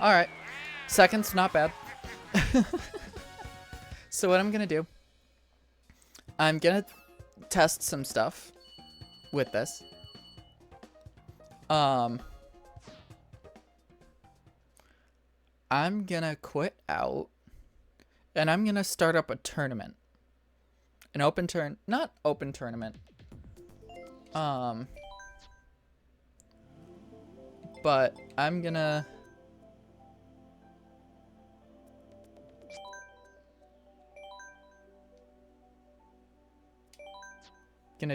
Alright. Second's not bad. So what I'm gonna do, I'm gonna test some stuff with this. I'm gonna quit out and I'm gonna start up a tournament. An open not open tournament. But I'm gonna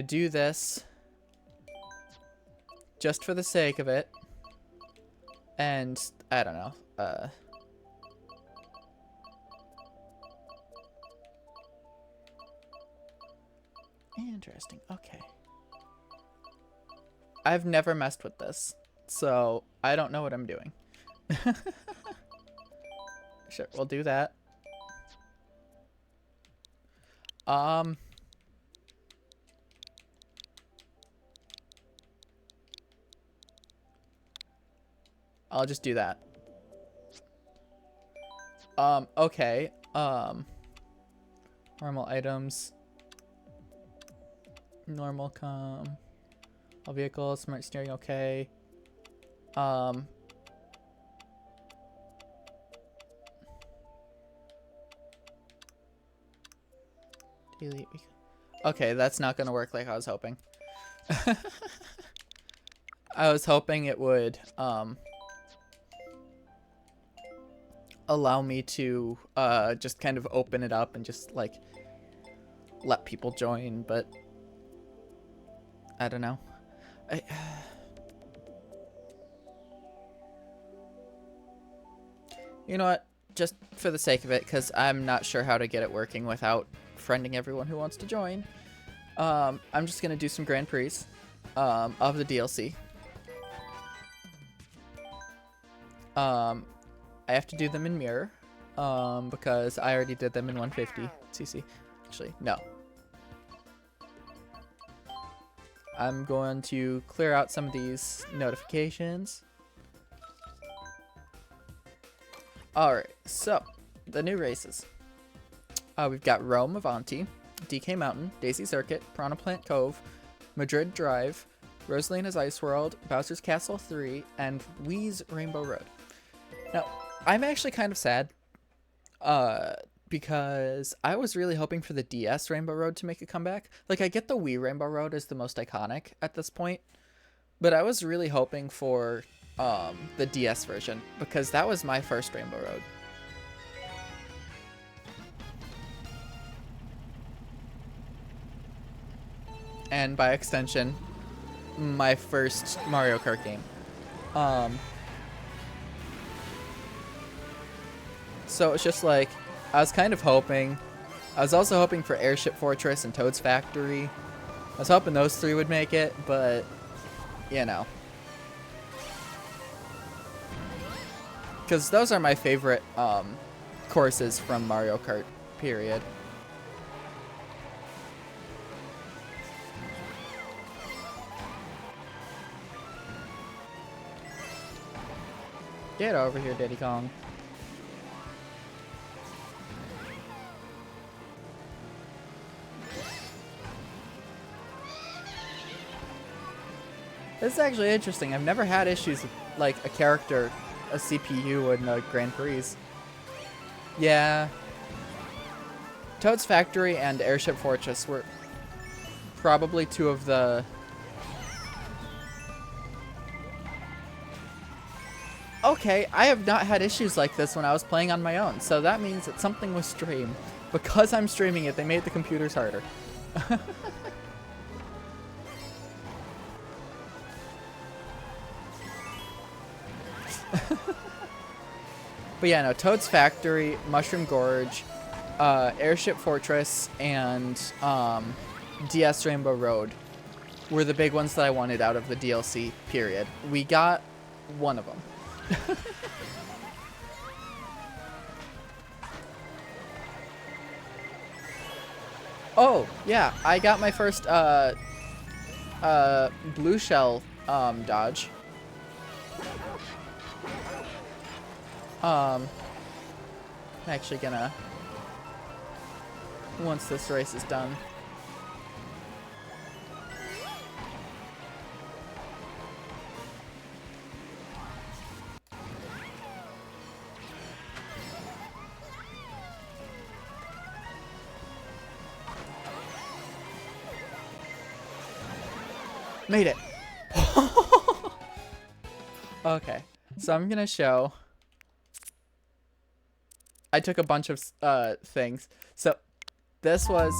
do this just for the sake of it, and I don't know, interesting. Okay, I've never messed with this, so I don't know what I'm doing. Sure, we'll do that. I'll just do that. Okay. Normal items. Normal all vehicles, smart steering, okay. Delete. Okay, that's not gonna work like I was hoping. I was hoping it would, allow me to just kind of open it up and just like let people join, but I don't know. You know what? Just for the sake of it, because I'm not sure how to get it working without friending everyone who wants to join. I'm just gonna do some Grand Prix of the DLC. I have to do them in mirror because I already did them in 150 CC. Actually, no. I'm going to clear out some of these notifications. Alright, so the new races. We've got Rome Avanti, DK Mountain, Daisy Circuit, Piranha Plant Cove, Madrid Drive, Rosalina's Ice World, Bowser's Castle 3, and Wii's Rainbow Road. Now, I'm actually kind of sad because I was really hoping for the DS Rainbow Road to make a comeback. Like, I get the Wii Rainbow Road is the most iconic at this point, but I was really hoping for the DS version because that was my first Rainbow Road. And by extension, my first Mario Kart game. So it's just like, I was kind of hoping. I was also hoping for Airship Fortress and Toad's Factory. I was hoping those three would make it, but, you know. Because those are my favorite courses from Mario Kart, period. Get over here, Diddy Kong. This is actually interesting. I've never had issues with, like, a character, a CPU in a Grand Prix. Yeah. Toad's Factory and Airship Fortress were probably two of the... Okay, I have not had issues like this when I was playing on my own, so that means that something was streamed. Because I'm streaming it, they made the computers harder. But yeah, no, Toad's Factory, Mushroom Gorge, Airship Fortress, and DS Rainbow Road were the big ones that I wanted out of the DLC, period. We got one of them. Oh, yeah, I got my first blue shell dodge. I'm actually gonna, once this race is done. Made it. Okay, so I'm gonna show. I took a bunch of things. So this was,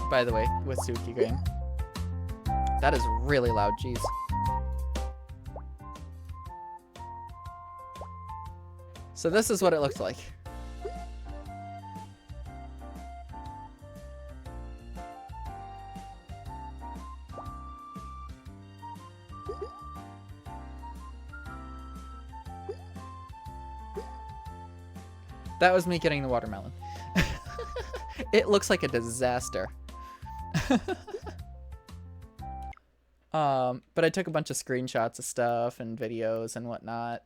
by the way, with Suki Game. That is really loud, jeez. So this is what it looked like. That was me getting the watermelon. It looks like a disaster. But I took a bunch of screenshots of stuff and videos and whatnot.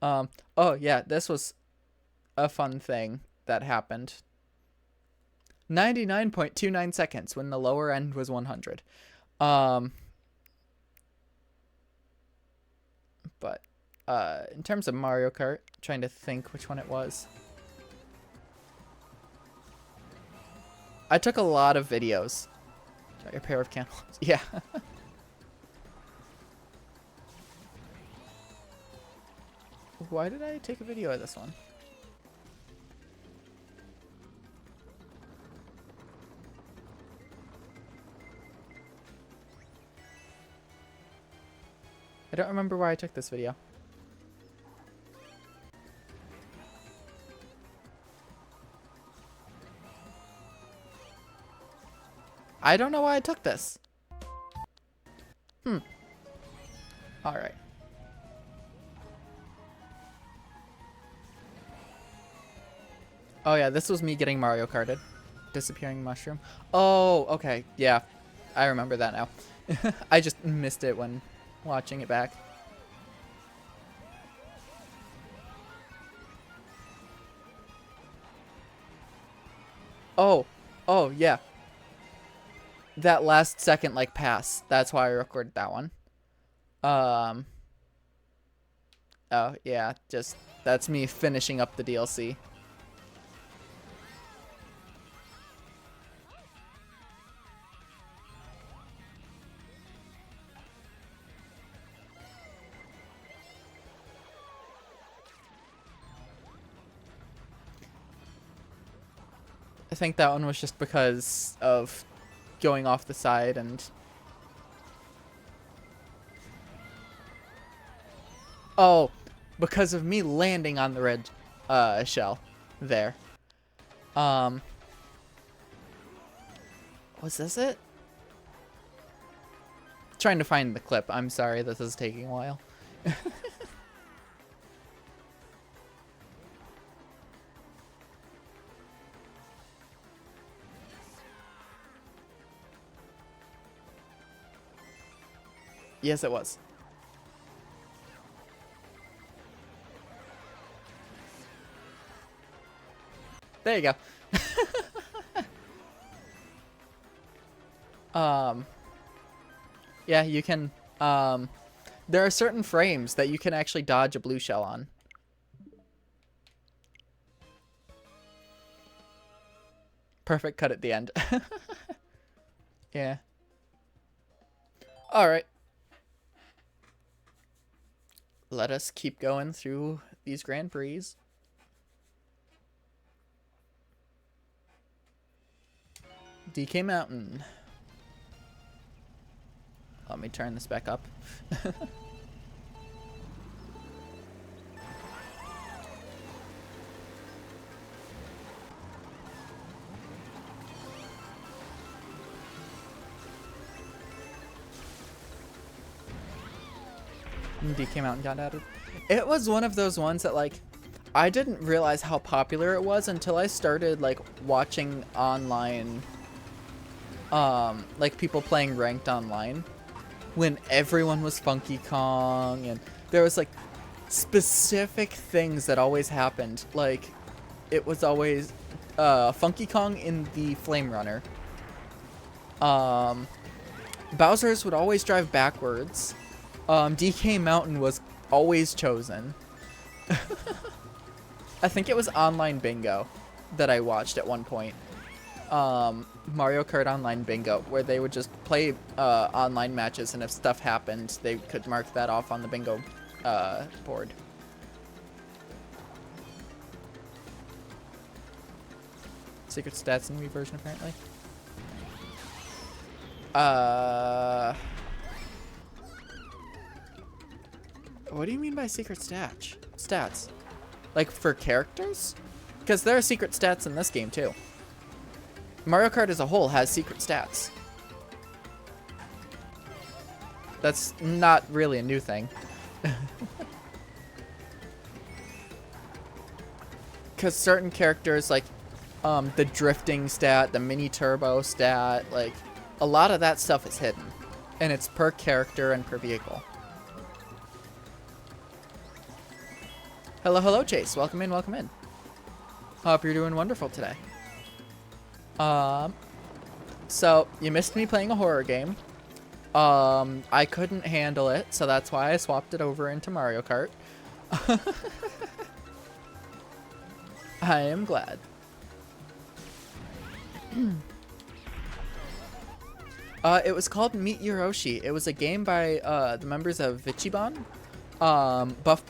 Oh yeah, this was a fun thing that happened. 99.29 seconds when the lower end was 100. But in terms of Mario Kart, trying to think which one it was. I took a lot of videos. A pair of candles. Yeah. Why did I take a video of this one? I don't remember why I took this video. I don't know why I took this. Alright. Oh yeah, this was me getting Mario Karted. Disappearing mushroom. Oh, okay. Yeah. I remember that now. I just missed it when watching it back. Oh. Oh, yeah. That last second, like, pass. That's why I recorded that one. Oh, yeah. Just, that's me finishing up the DLC. I think that one was just because of going off the side and... Oh, because of me landing on the red shell there. Was this it? Trying to find the clip. I'm sorry, this is taking a while. Yes, it was. There you go. Yeah, you can, there are certain frames that you can actually dodge a blue shell on. Perfect cut at the end. Yeah. Alright. Let us keep going through these Grand Prix. DK Mountain. Let me turn this back up. DK Mountain got added. It was one of those ones that, like, I didn't realize how popular it was until I started, like, watching online, like, people playing ranked online. When everyone was Funky Kong, and there was, like, specific things that always happened. Like, it was always Funky Kong in the Flame Runner. Bowser's would always drive backwards. DK Mountain was always chosen. I think it was Online Bingo that I watched at one point. Mario Kart Online Bingo, where they would just play online matches, and if stuff happened, they could mark that off on the bingo board. Secret stats in Wii version, apparently. What do you mean by secret stats? Like for characters? Because there are secret stats in this game too. Mario Kart as a whole has secret stats. That's not really a new thing. Because certain characters, like the drifting stat, the mini turbo stat, like a lot of that stuff is hidden. And it's per character and per vehicle. Hello, hello, Chase. Welcome in, welcome in. Hope you're doing wonderful today. So you missed me playing a horror game. I couldn't handle it, so that's why I swapped it over into Mario Kart. I am glad. It was called Meet Your Oshi. It was a game by the members of Ichiban. Buff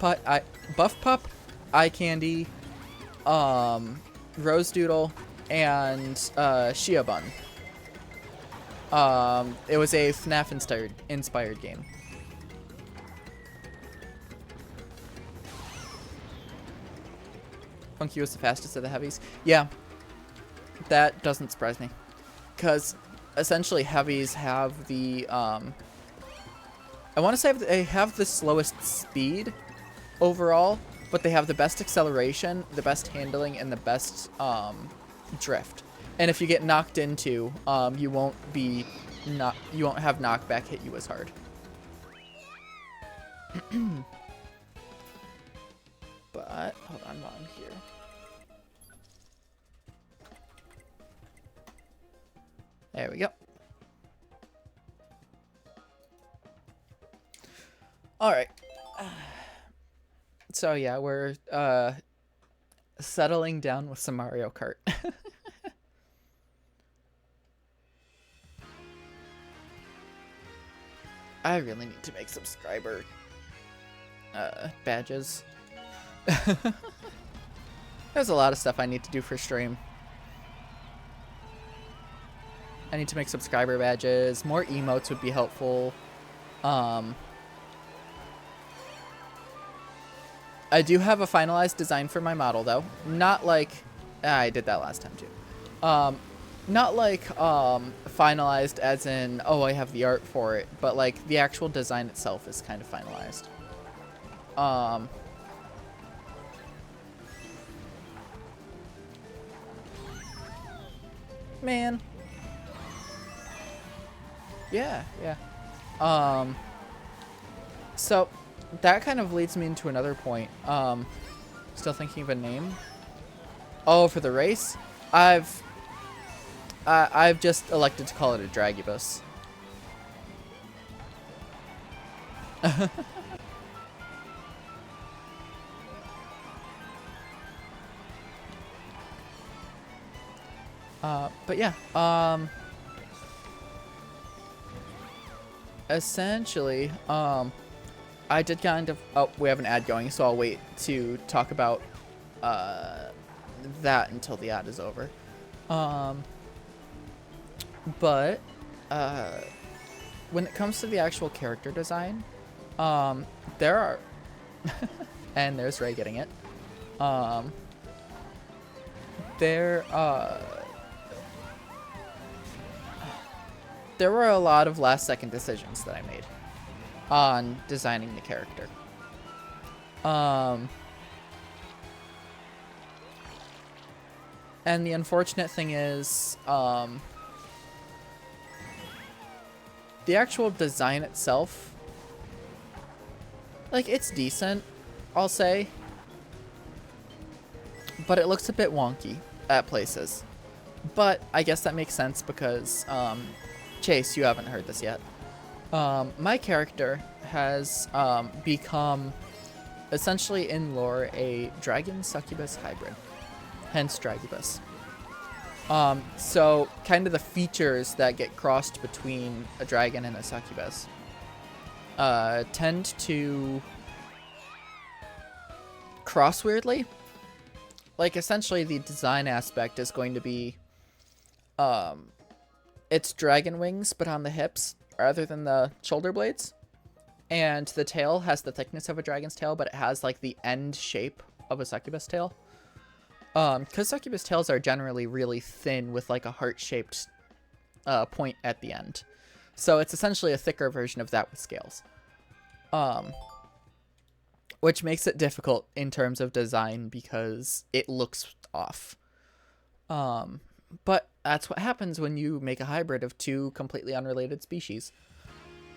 Pup, Eye Candy, Rose Doodle, and Shiabun. It was a FNAF inspired game. Funky was the fastest of the heavies. Yeah, that doesn't surprise me, because essentially heavies have the, I want to say they have the slowest speed overall, but they have the best acceleration, the best handling, and the best drift. And if you get knocked into, you won't have knockback hit you as hard. But hold on while I'm here. There we go. All right. So yeah, we're settling down with some Mario Kart. I really need to make subscriber badges. There's a lot of stuff I need to do for stream. I need to make subscriber badges. More emotes would be helpful. I do have a finalized design for my model, though. Not like... I did that last time, too. Not like finalized as in, oh, I have the art for it. But, like, the actual design itself is kind of finalized. Man. Yeah. So... that kind of leads me into another point. Still thinking of a name. Oh, for the race, I've just elected to call it a Dragibus. But yeah, essentially, I did kind of... oh, we have an ad going, so I'll wait to talk about that until the ad is over. But when it comes to the actual character design, there are... and there's Ray getting it. There were a lot of last-second decisions that I made on designing the character. And the unfortunate thing is, the actual design itself, like, it's decent, I'll say, but it looks a bit wonky at places. But I guess that makes sense because, Chase, you haven't heard this yet. My character has become, essentially in lore, a dragon succubus hybrid, hence Dragibus. So kind of the features that get crossed between a dragon and a succubus tend to cross weirdly. Like, essentially the design aspect is going to be it's dragon wings but on the hips rather than the shoulder blades, and the tail has the thickness of a dragon's tail, but it has like the end shape of a succubus tail. Because succubus tails are generally really thin with like a heart-shaped point at the end, so it's essentially a thicker version of that with scales, which makes it difficult in terms of design because it looks off. But that's what happens when you make a hybrid of two completely unrelated species.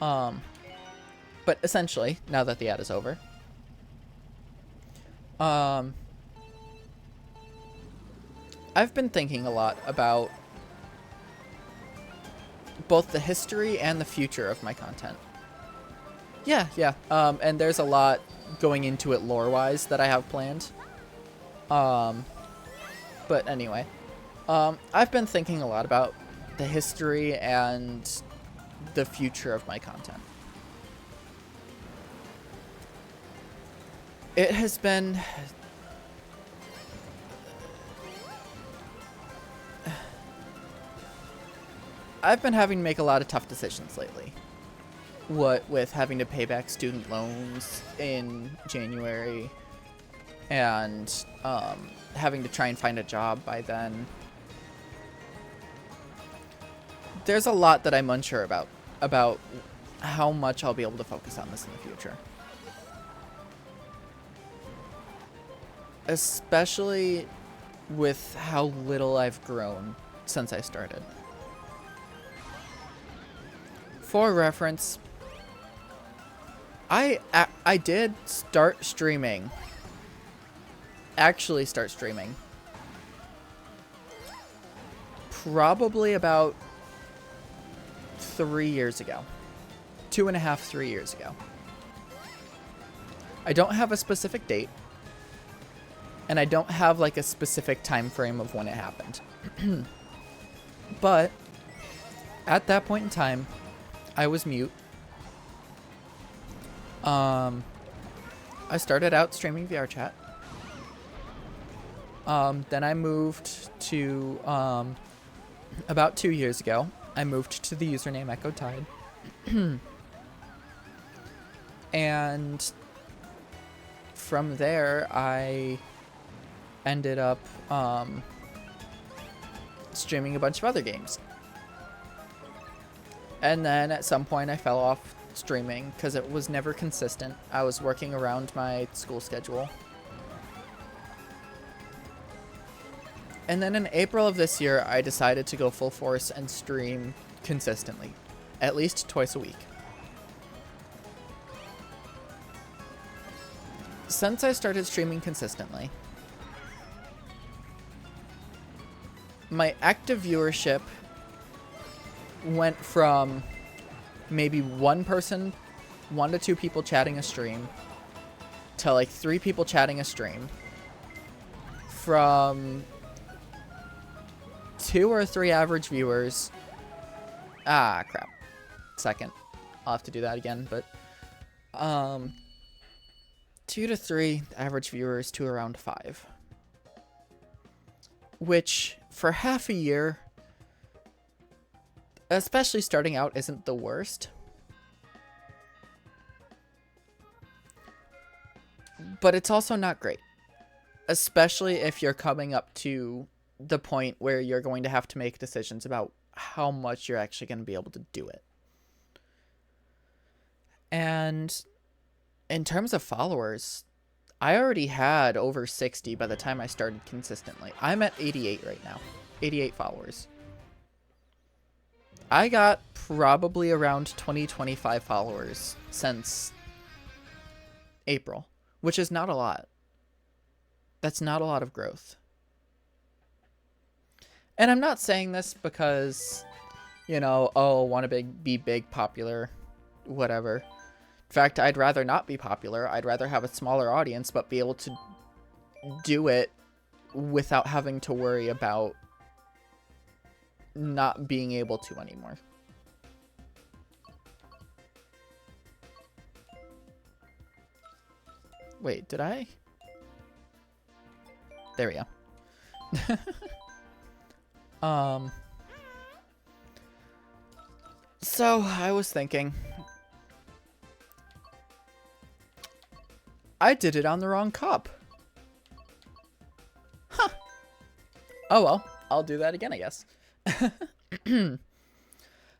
But essentially, now that the ad is over, I've been thinking a lot about both the history and the future of my content. Yeah. And there's a lot going into it lore-wise that I have planned. But anyway. I've been thinking a lot about the history and the future of my content. It has been... I've been having to make a lot of tough decisions lately. What with having to pay back student loans in January and having to try and find a job by then. there's a lot that I'm unsure about how much I'll be able to focus on this in the future. Especially with how little I've grown since I started. For reference, I did start streaming. Actually start streaming. Probably about 3 years ago. 2.5, 3 years ago. I don't have a specific date. And I don't have like a specific time frame of when it happened. But at that point in time, I was mute. I started out streaming VR chat. Then I moved to, about 2 years ago, I moved to the username Echo Tide. And from there, I ended up streaming a bunch of other games. And then at some point I fell off streaming because it was never consistent. I was working around my school schedule. And then in April of this year, I decided to go full force and stream consistently, at least twice a week. Since I started streaming consistently, my active viewership went from maybe 1 to 2 people chatting a stream, to like 3 people chatting a stream, from 2 or 3 average viewers. Ah, crap. Second. I'll have to do that again, but 2 to 3 average viewers to around 5. Which, for half a year, especially starting out, isn't the worst. But it's also not great. Especially if you're coming up to the point where you're going to have to make decisions about how much you're actually going to be able to do it. And in terms of followers, I already had over 60 by the time I started consistently. I'm at 88 right now. 88 followers. I got probably around 20-25 followers since April, which is not a lot. That's not a lot of growth. And I'm not saying this because, you know, oh, want to be big, popular, whatever. In fact, I'd rather not be popular. I'd rather have a smaller audience, but be able to do it without having to worry about not being able to anymore. Wait, did I? There we go. So I was thinking, I did it on the wrong cup. Huh. Oh well, I'll do that again, I guess.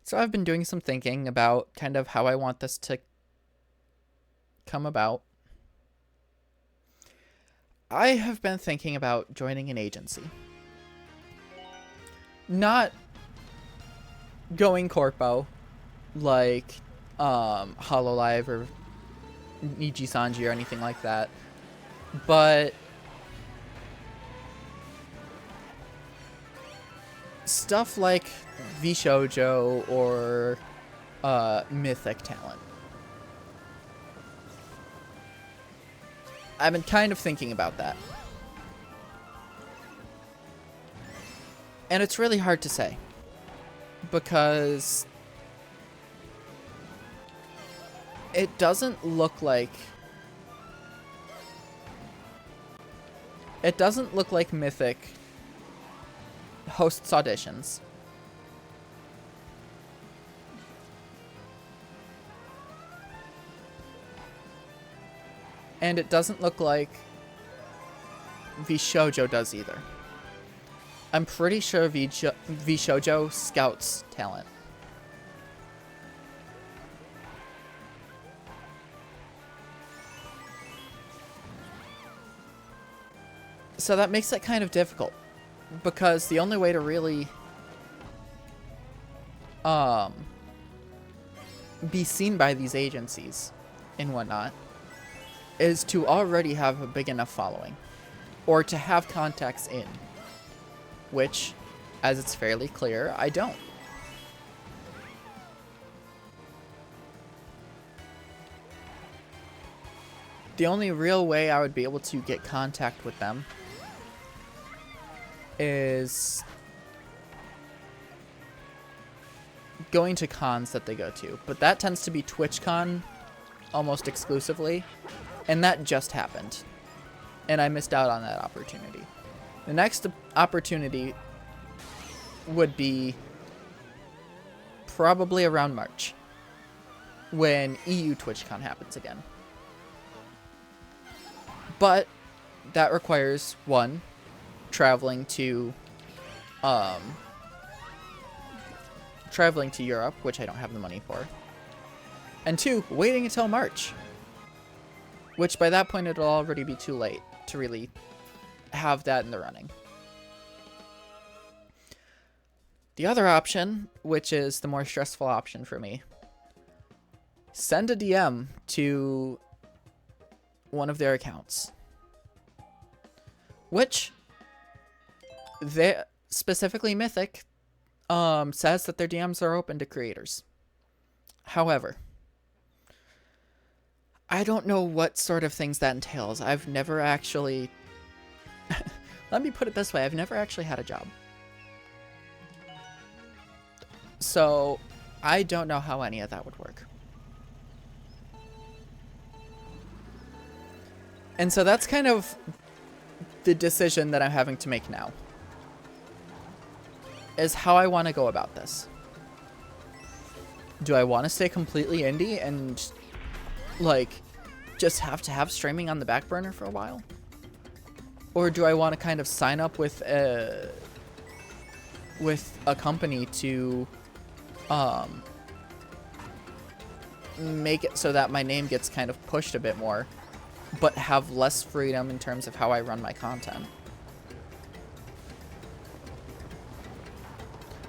So I've been doing some thinking about kind of how I want this to come about. I have been thinking about joining an agency. Not going corpo like Hololive or Niji Sanji or anything like that, but stuff like VShojo or Mythic Talent. I've been kind of thinking about that. And it's really hard to say, because it doesn't look like Mythic hosts auditions. And it doesn't look like VShojo does either. I'm pretty sure VShojo scouts talent. So that makes it kind of difficult, because the only way to really be seen by these agencies and whatnot is to already have a big enough following, or to have contacts in, which, as it's fairly clear, I don't. The only real way I would be able to get contact with them is going to cons that they go to. But that tends to be TwitchCon almost exclusively. And that just happened. And I missed out on that opportunity. The next opportunity would be probably around March, when EU TwitchCon happens again. But that requires, one, traveling to Europe, which I don't have the money for. And two, waiting until March. Which by that point it'll already be too late to really have that in the running. The other option, which is the more stressful option for me, send a DM to one of their accounts, which they, specifically Mythic, says that their DMs are open to creators. However, I don't know what sort of things that entails. I've never actually let me put it this way, I've never actually had a job, so I don't know how any of that would work. And so that's kind of the decision that I'm having to make now, is how I want to go about this. Do I want to stay completely indie and, like, just have to have streaming on the back burner for a while? Or do I want to kind of sign up with a company to make it so that my name gets kind of pushed a bit more, but have less freedom in terms of how I run my content?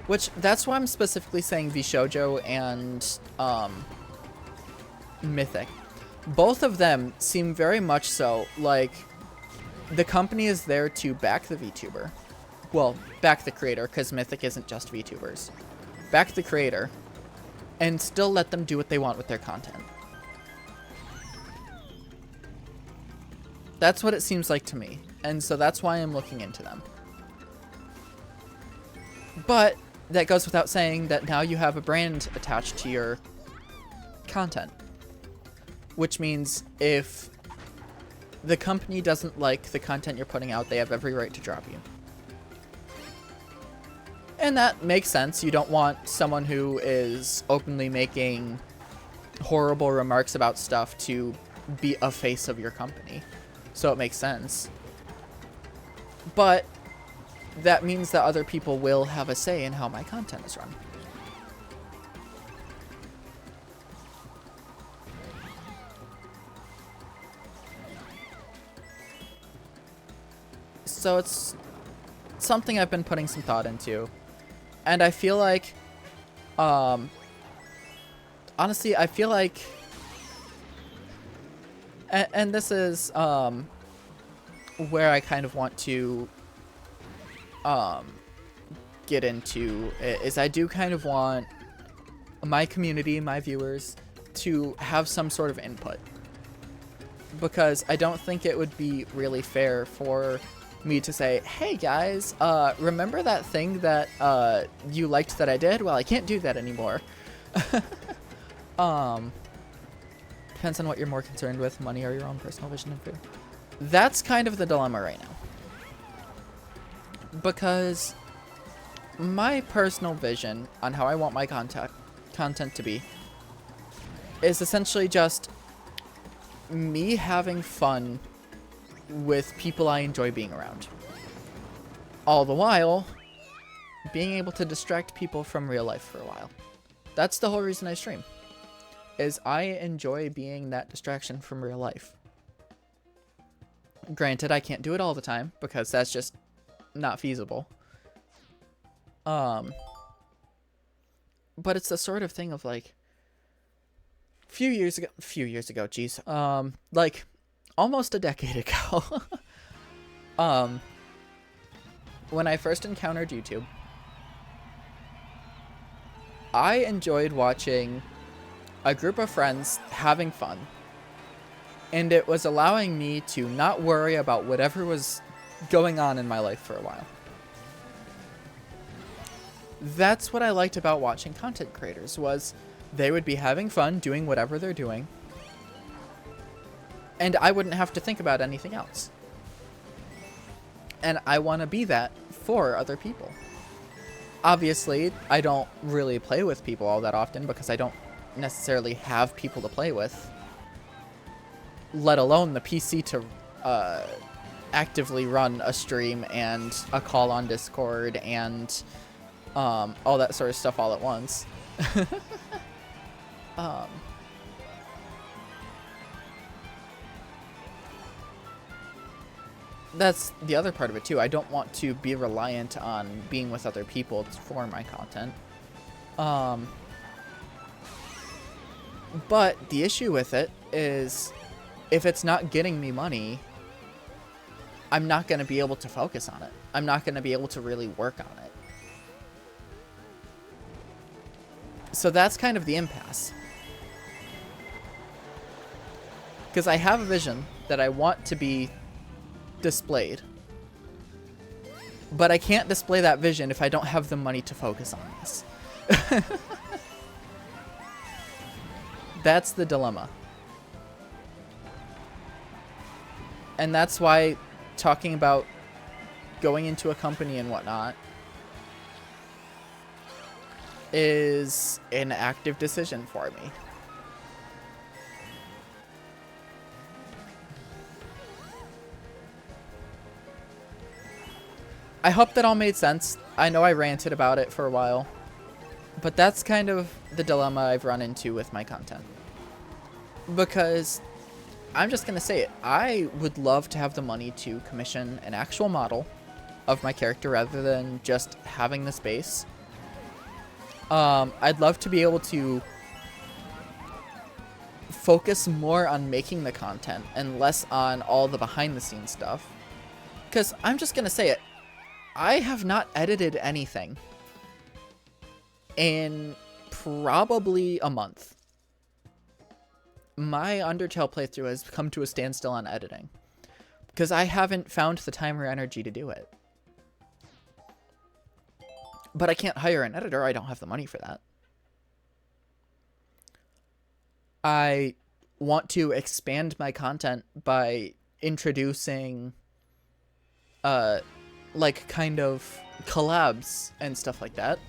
Which, that's why I'm specifically saying VShojo and Mythic. Both of them seem very much so like the company is there to back the VTuber. Well, back the creator, because Mythic isn't just VTubers. Back the creator, and still let them do what they want with their content. That's what it seems like to me, and so that's why I'm looking into them. But that goes without saying that now you have a brand attached to your content, which means if the company doesn't like the content you're putting out, they have every right to drop you. And that makes sense. You don't want someone who is openly making horrible remarks about stuff to be a face of your company. So it makes sense. But that means that other people will have a say in how my content is run. So it's something I've been putting some thought into. And I feel like, honestly, I feel like, and this is where I kind of want to get into, is I do kind of want my community, my viewers, to have some sort of input. Because I don't think it would be really fair for me to say, hey guys, remember that thing that you liked that I did? Well, I can't do that anymore. Depends on what you're more concerned with, money or your own personal vision and fear. That's kind of the dilemma right now. Because my personal vision on how I want my content to be is essentially just me having fun with people I enjoy being around. All the while, being able to distract people from real life for a while. That's the whole reason I stream, is I enjoy being that distraction from real life. Granted, I can't do it all the time because that's just not feasible. But it's the sort of thing of like, few years ago, geez, like almost a decade ago, when I first encountered YouTube, I enjoyed watching a group of friends having fun, and it was allowing me to not worry about whatever was going on in my life for a while. That's what I liked about watching content creators, was they would be having fun doing whatever they're doing, and I wouldn't have to think about anything else. And I want to be that for other people. Obviously, I don't really play with people all that often because I don't necessarily have people to play with, let alone the PC to actively run a stream and a call on Discord and all that sort of stuff all at once. That's the other part of it too. I don't want to be reliant on being with other people for my content. But the issue with it is, if it's not getting me money, I'm not going to be able to focus on it. I'm not going to be able to really work on it. So that's kind of the impasse. Because I have a vision that I want to be displayed, but I can't display that vision if I don't have the money to focus on this. That's the dilemma. And that's why talking about going into a company and whatnot is an active decision for me. I hope that all made sense. I know I ranted about it for a while, but that's kind of the dilemma I've run into with my content. Because I'm just going to say it, I would love to have the money to commission an actual model of my character rather than just having the space. I'd love to be able to focus more on making the content and less on all the behind the scenes stuff. Because I'm just going to say it, I have not edited anything in probably a month. My Undertale playthrough has come to a standstill on editing because I haven't found the time or energy to do it. But I can't hire an editor. I don't have the money for that. I want to expand my content by introducing like kind of collabs and stuff like that.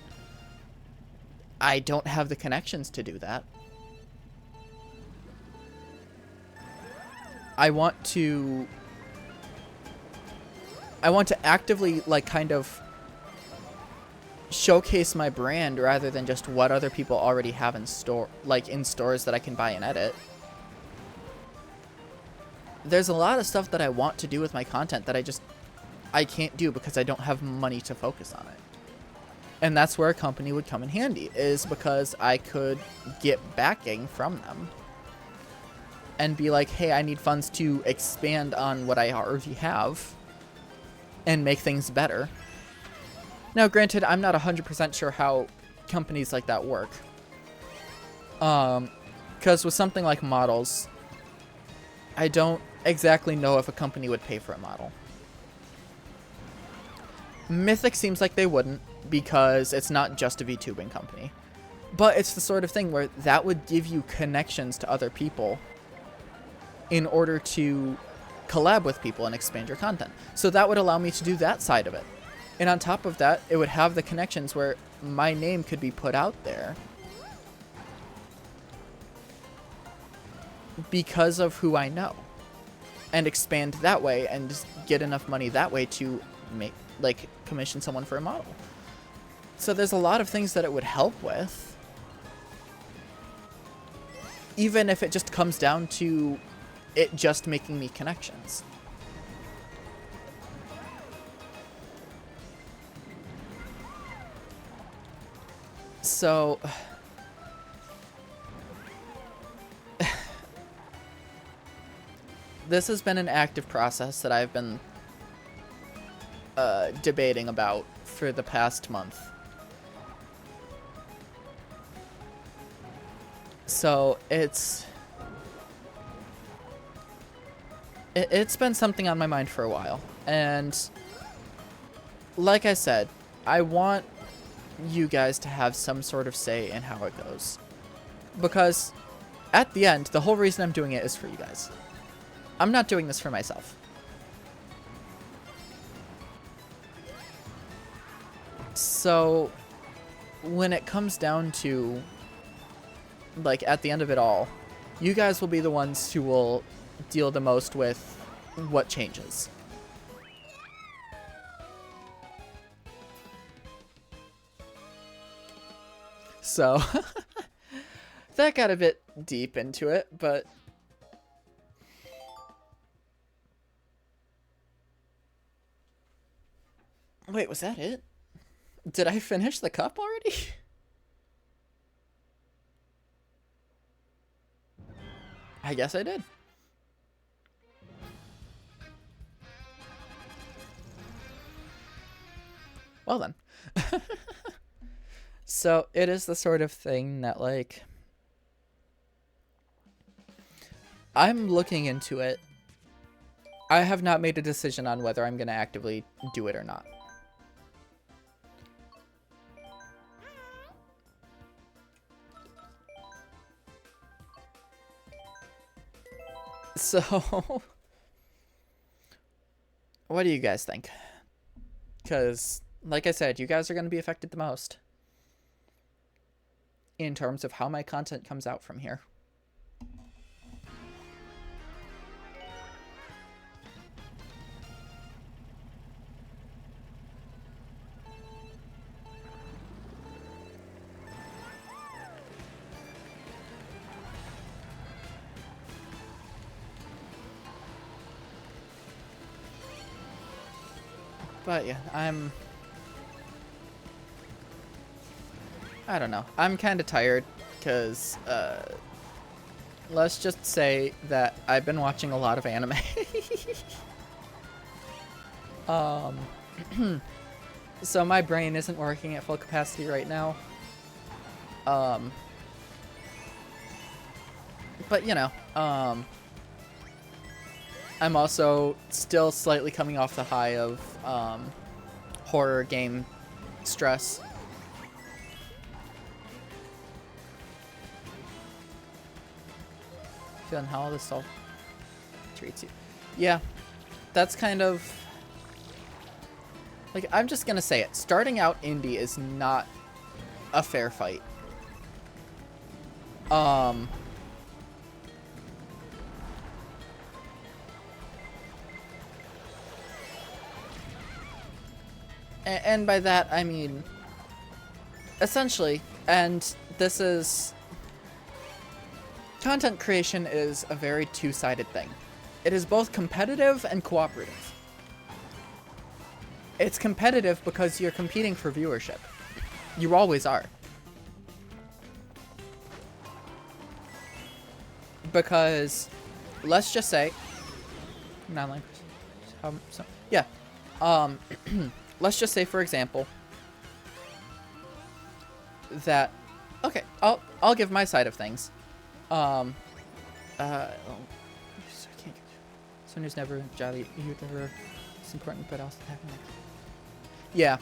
I don't have the connections to do that. I want to actively like kind of showcase my brand rather than just what other people already have in store, like in stores that I can buy and edit. There's a lot of stuff that I want to do with my content that I can't do because I don't have money to focus on it. And that's where a company would come in handy, is because I could get backing from them and be like, hey, I need funds to expand on what I already have and make things better. Now, granted, I'm not 100% sure how companies like that work. Because with something like models, I don't exactly know if a company would pay for a model. Mythic seems like they wouldn't, because it's not just a VTubing company. But it's the sort of thing where that would give you connections to other people in order to collab with people and expand your content. So that would allow me to do that side of it. And on top of that, it would have the connections where my name could be put out there because of who I know, and expand that way and just get enough money that way to make, like, commission someone for a model. So there's a lot of things that it would help with, even if it just comes down to it just making me connections. So this has been an active process that I've been debating about for the past month. So it's been something on my mind for a while, and like I said, I want you guys to have some sort of say in how it goes, because at the end, the whole reason I'm doing it is for you guys. I'm not doing this for myself. So when it comes down to, like, at the end of it all, you guys will be the ones who will deal the most with what changes. So that got a bit deep into it, but wait, was that it? Did I finish the cup already? I guess I did. Well then. So it is the sort of thing that, like, I'm looking into it. I have not made a decision on whether I'm going to actively do it or not. So, what do you guys think? Because, like I said, you guys are going to be affected the most in terms of how my content comes out from here. But yeah, I don't know. I'm kind of tired because, let's just say that I've been watching a lot of anime. So my brain isn't working at full capacity right now. But you know, I'm also still slightly coming off the high of horror game stress. Feeling how all this all treats you. Yeah, that's kind of like, I'm just gonna say it. Starting out indie is not a fair fight. And by that, I mean, essentially, and this is, content creation is a very two-sided thing. It is both competitive and cooperative. It's competitive because you're competing for viewership. You always are. Because, let's just say, yeah, let's just say, for example, that, okay, I'll give my side of things. So news never jolly, you never, it's important, but also happening. Yeah.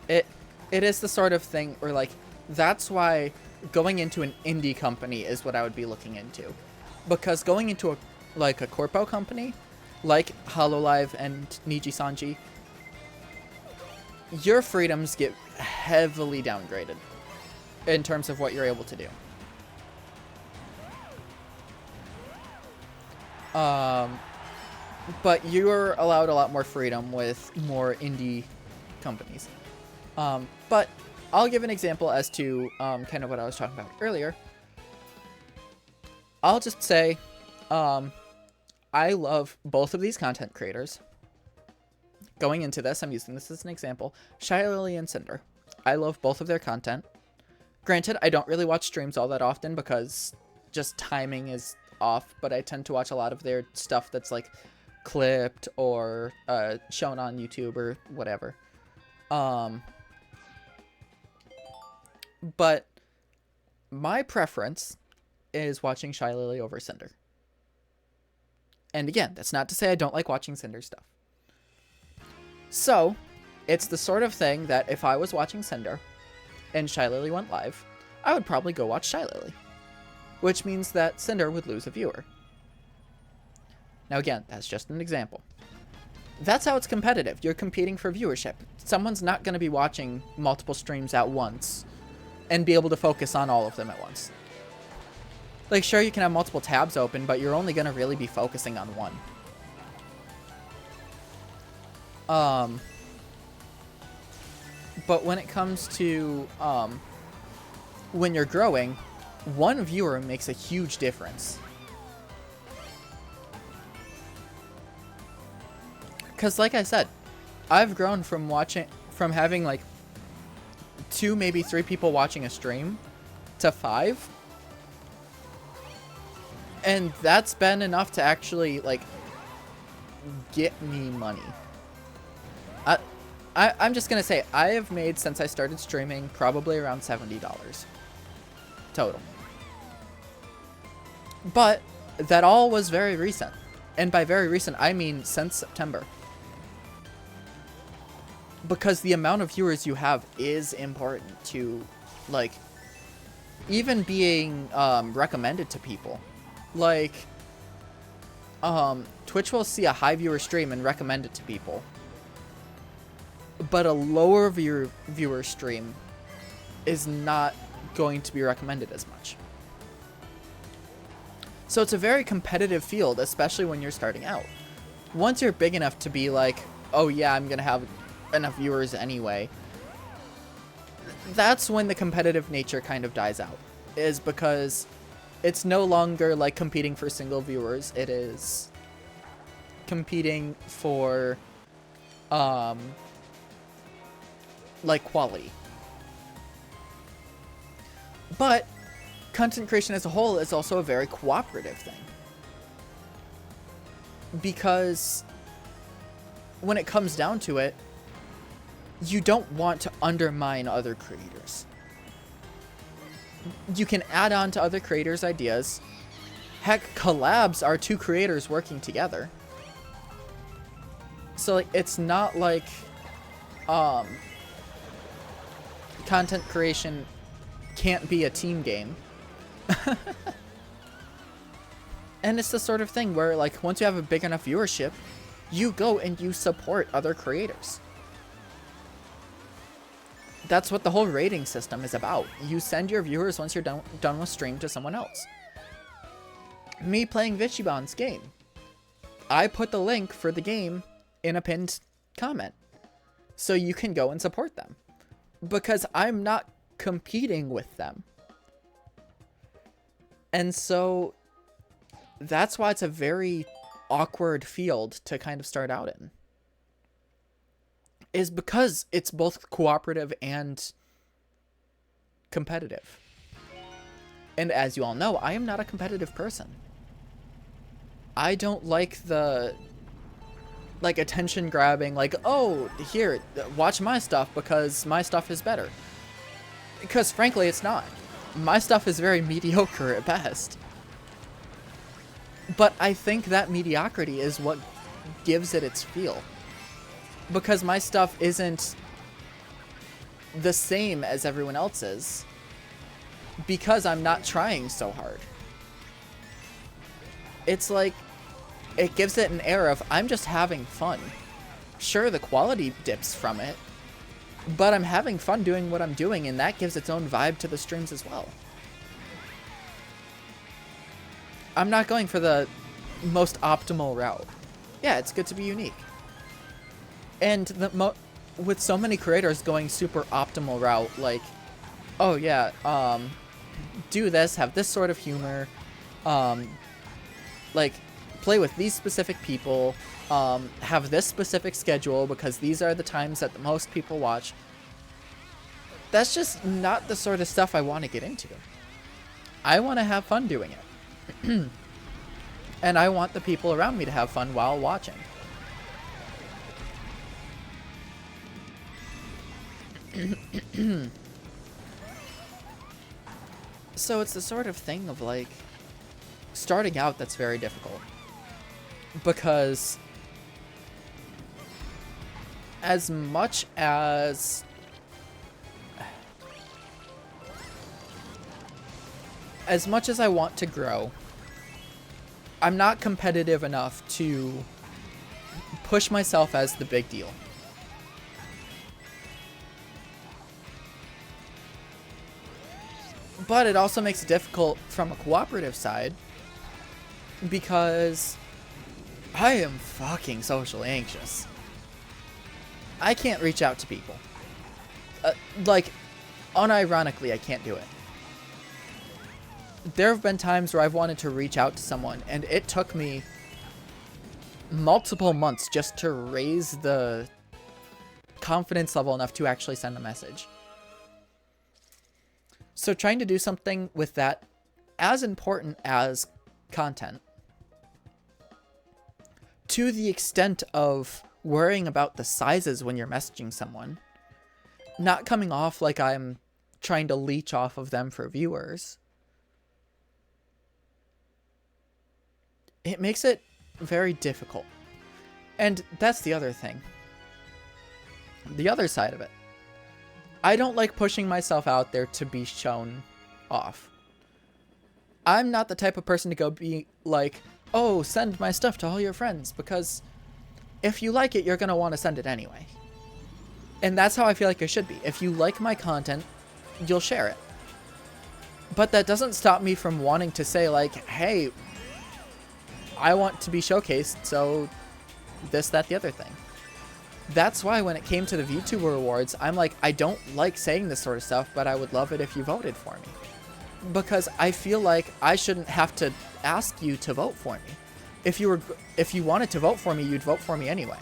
It is the sort of thing where, like, that's why going into an indie company is what I would be looking into. Because going into a corpo company, like Hololive and Niji Sanji, your freedoms get heavily downgraded in terms of what you're able to do. But you're allowed a lot more freedom with more indie companies. But I'll give an example as to kind of what I was talking about earlier. I'll just say I love both of these content creators. going into this, I'm using this as an example. Shy Lily and Cinder. I love both of their content. Granted, I don't really watch streams all that often because just timing is off, but I tend to watch a lot of their stuff that's like clipped or shown on YouTube or whatever. But my preference is watching Shy Lily over Cinder. And again, that's not to say I don't like watching Cinder stuff. So, it's the sort of thing that if I was watching Cinder and Shy Lily went live, I would probably go watch Shy Lily. Which means that Cinder would lose a viewer. Now again, that's just an example. That's how it's competitive. You're competing for viewership. Someone's not going to be watching multiple streams at once and be able to focus on all of them at once. Like, sure, you can have multiple tabs open, but you're only going to really be focusing on one. But when it comes to when you're growing, one viewer makes a huge difference. Because like I said, I've grown from having like 2, maybe 3 people watching a stream to 5. And that's been enough to actually like get me money. I'm just gonna say, I have made, since I started streaming, probably around $70 total. But that all was very recent. And by very recent, I mean since September. Because the amount of viewers you have is important to, like, even being recommended to people. Like, Twitch will see a high viewer stream and recommend it to people. But a lower viewer stream is not going to be recommended as much. So it's a very competitive field, especially when you're starting out. Once you're big enough to be like, oh yeah, I'm going to have enough viewers anyway, that's when the competitive nature kind of dies out. Is because it's no longer like competing for single viewers. It is competing for like quality. But content creation as a whole is also a very cooperative thing. Because when it comes down to it, you don't want to undermine other creators. You can add on to other creators' ideas. Heck, collabs are 2 creators working together. So like, it's not like content creation can't be a team game. And it's the sort of thing where, like, once you have a big enough viewership, you go and you support other creators. That's what the whole rating system is about. You send your viewers, once you're done with stream, to someone else. Me playing Vichibon's game, I put the link for the game in a pinned comment, so you can go and support them. Because I'm not competing with them. And so that's why it's a very awkward field to kind of start out in. Is because it's both cooperative and competitive. And as you all know, I am not a competitive person. I don't like the, like, attention grabbing, like, oh, here, watch my stuff because my stuff is better. Because frankly, it's not. My stuff is very mediocre at best. But I think that mediocrity is what gives it its feel. Because my stuff isn't the same as everyone else's. Because I'm not trying so hard. It's like, it gives it an air of, I'm just having fun. Sure, the quality dips from it, but I'm having fun doing what I'm doing, and that gives its own vibe to the streams as well. I'm not going for the most optimal route. Yeah, it's good to be unique. And with so many creators going super optimal route, like, oh yeah, do this, have this sort of humor, like, play with these specific people, have this specific schedule because these are the times that the most people watch. That's just not the sort of stuff I want to get into. I want to have fun doing it. And I want the people around me to have fun while watching. So it's the sort of thing of like, starting out that's very difficult. Because as much as I want to grow, I'm not competitive enough to push myself as the big deal. But it also makes it difficult from a cooperative side because I am fucking socially anxious. I can't reach out to people. Like, unironically, I can't do it. There have been times where I've wanted to reach out to someone, and it took me multiple months just to raise the confidence level enough to actually send a message. So trying to do something with that as important as content, to the extent of worrying about the sizes when you're messaging someone, not coming off like I'm trying to leech off of them for viewers, it makes it very difficult. And that's the other thing. The other side of it. I don't like pushing myself out there to be shown off. I'm not the type of person to go be like, oh, send my stuff to all your friends, because if you like it, you're going to want to send it anyway. And that's how I feel like I should be. If you like my content, you'll share it. But that doesn't stop me from wanting to say like, hey, I want to be showcased, so this, that, the other thing. That's why when it came to the VTuber Awards, I'm like, I don't like saying this sort of stuff, but I would love it if you voted for me. Because I feel like I shouldn't have to ask you to vote for me. If you wanted to vote for me, you'd vote for me anyway.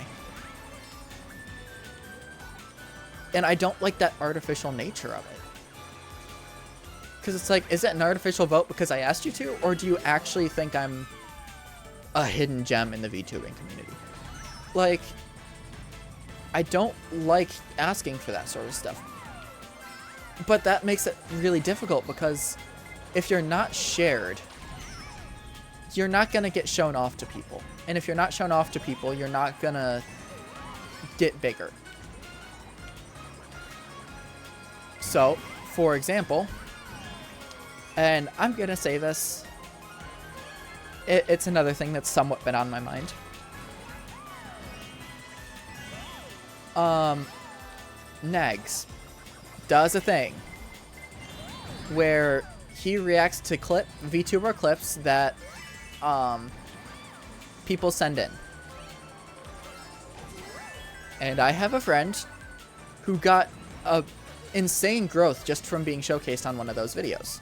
And I don't like that artificial nature of it. Because it's like, is it an artificial vote because I asked you to? Or do you actually think I'm a hidden gem in the VTubing community? Like, I don't like asking for that sort of stuff. But that makes it really difficult because if you're not shared, you're not going to get shown off to people. And if you're not shown off to people, you're not going to get bigger. So, for example, and I'm going to say this, it's another thing that's somewhat been on my mind. Nags does a thing where he reacts to VTuber clips that people send in. And I have a friend who got a insane growth just from being showcased on one of those videos.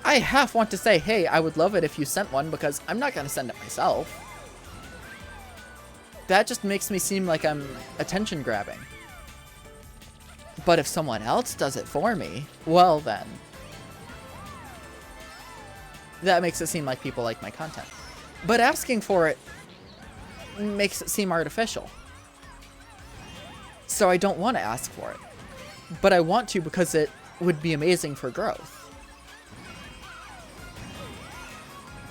I half want to say, hey, I would love it if you sent one, because I'm not going to send it myself. That just makes me seem like I'm attention grabbing. But if someone else does it for me, well then. That makes it seem like people like my content. But asking for it makes it seem artificial. So I don't want to ask for it. But I want to because it would be amazing for growth.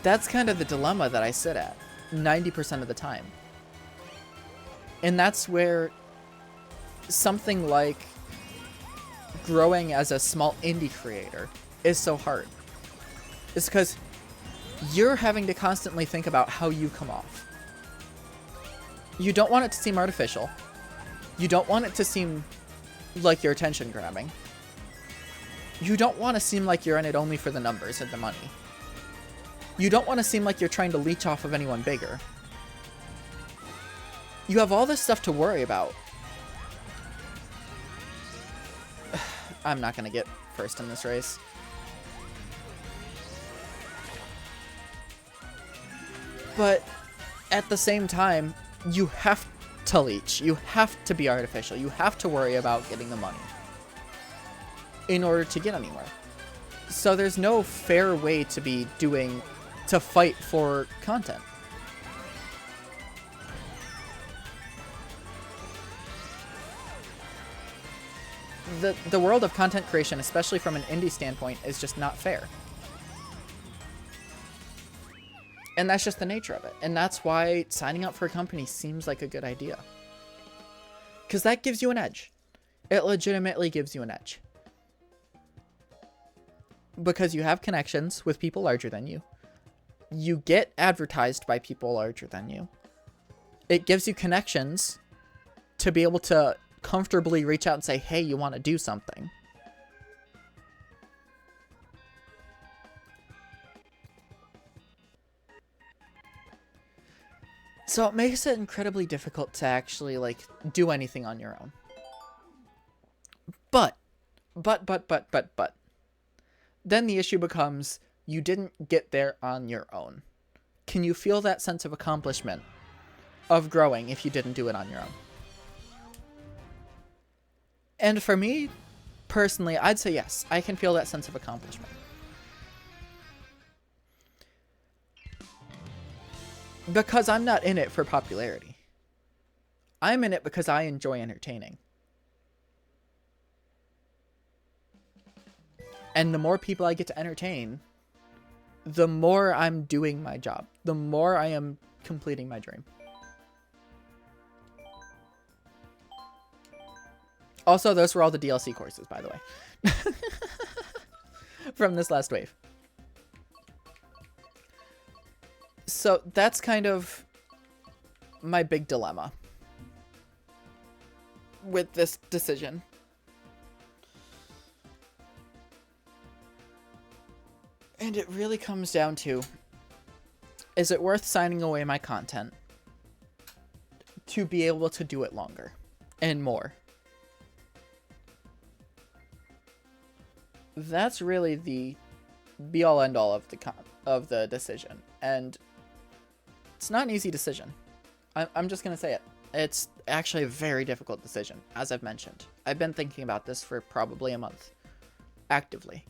That's kind of the dilemma that I sit at 90% of the time. And that's where something like growing as a small indie creator is so hard. It's because you're having to constantly think about how you come off. You don't want it to seem artificial. You don't want it to seem like you're attention grabbing. You don't want to seem like you're in it only for the numbers and the money. You don't want to seem like you're trying to leech off of anyone bigger. You have all this stuff to worry about. I'm not going to get first in this race. But at the same time, you have to leech. You have to be artificial. You have to worry about getting the money in order to get anywhere. So there's no fair way to be to fight for content. The world of content creation, especially from an indie standpoint, is just not fair. And that's just the nature of it. And that's why signing up for a company seems like a good idea. Because that gives you an edge. It legitimately gives you an edge. Because you have connections with people larger than you. You get advertised by people larger than you. It gives you connections to be able to comfortably reach out and say, hey, you want to do something. So it makes it incredibly difficult to actually, like, do anything on your own. But. Then the issue becomes, you didn't get there on your own. Can you feel that sense of accomplishment of growing if you didn't do it on your own? And for me, personally, I'd say yes. I can feel that sense of accomplishment. Because I'm not in it for popularity. I'm in it because I enjoy entertaining. And the more people I get to entertain, the more I'm doing my job. The more I am completing my dream. Also, those were all the DLC courses, by the way. From this last wave. So that's kind of my big dilemma with this decision. And it really comes down to, is it worth signing away my content to be able to do it longer and more? That's really the be-all end-all of the decision, and it's not an easy decision. I'm just gonna say it. It's actually a very difficult decision, as I've mentioned. I've been thinking about this for probably a month, actively.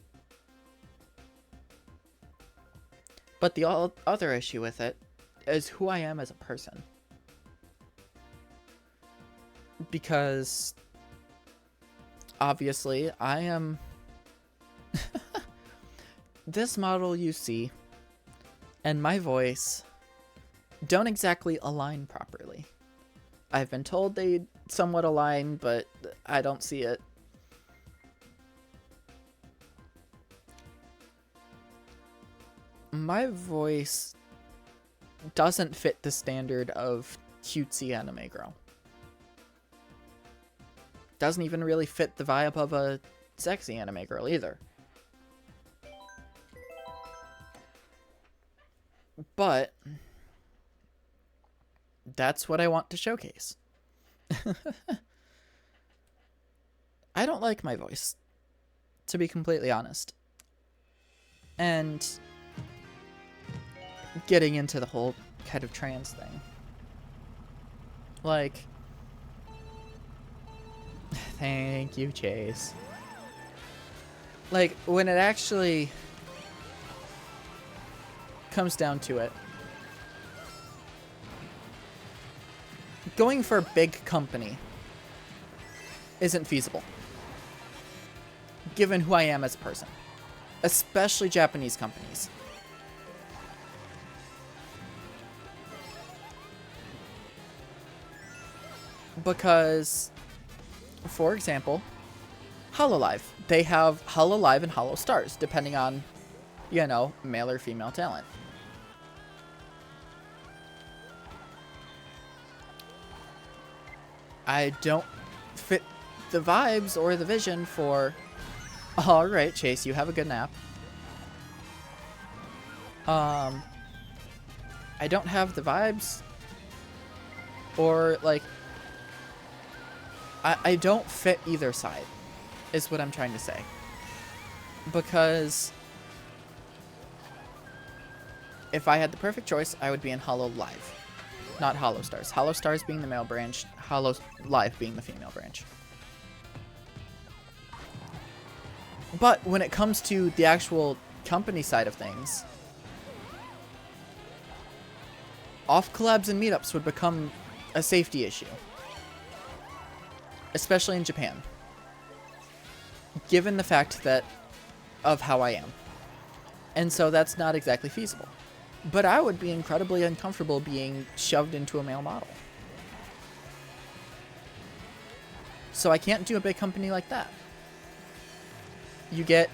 But the other issue with it is who I am as a person. Because, obviously, I am... This model you see, and my voice, don't exactly align properly. I've been told they somewhat align, but I don't see it. My voice doesn't fit the standard of cutesy anime girl. Doesn't even really fit the vibe of a sexy anime girl either. But that's what I want to showcase. I don't like my voice, to be completely honest. And getting into the whole kind of trans thing. Like, thank you, Chase. Like, when it actually comes down to it, going for a big company isn't feasible, given who I am as a person, especially Japanese companies. Because, for example, Hololive. They have Hololive and Holo Stars, depending on, you know, male or female talent. I don't fit the vibes or the vision for... Alright, Chase, you have a good nap. I don't have the vibes. Or, like... I don't fit either side, is what I'm trying to say. Because... if I had the perfect choice, I would be in Hollow Live. Not Hollow Stars. Hollow Stars being the male branch, Hollow Live being the female branch. But when it comes to the actual company side of things, off collabs and meetups would become a safety issue. Especially in Japan. Given the fact that of how I am. And so that's not exactly feasible. But I would be incredibly uncomfortable being shoved into a male model. So I can't do a big company like that. You get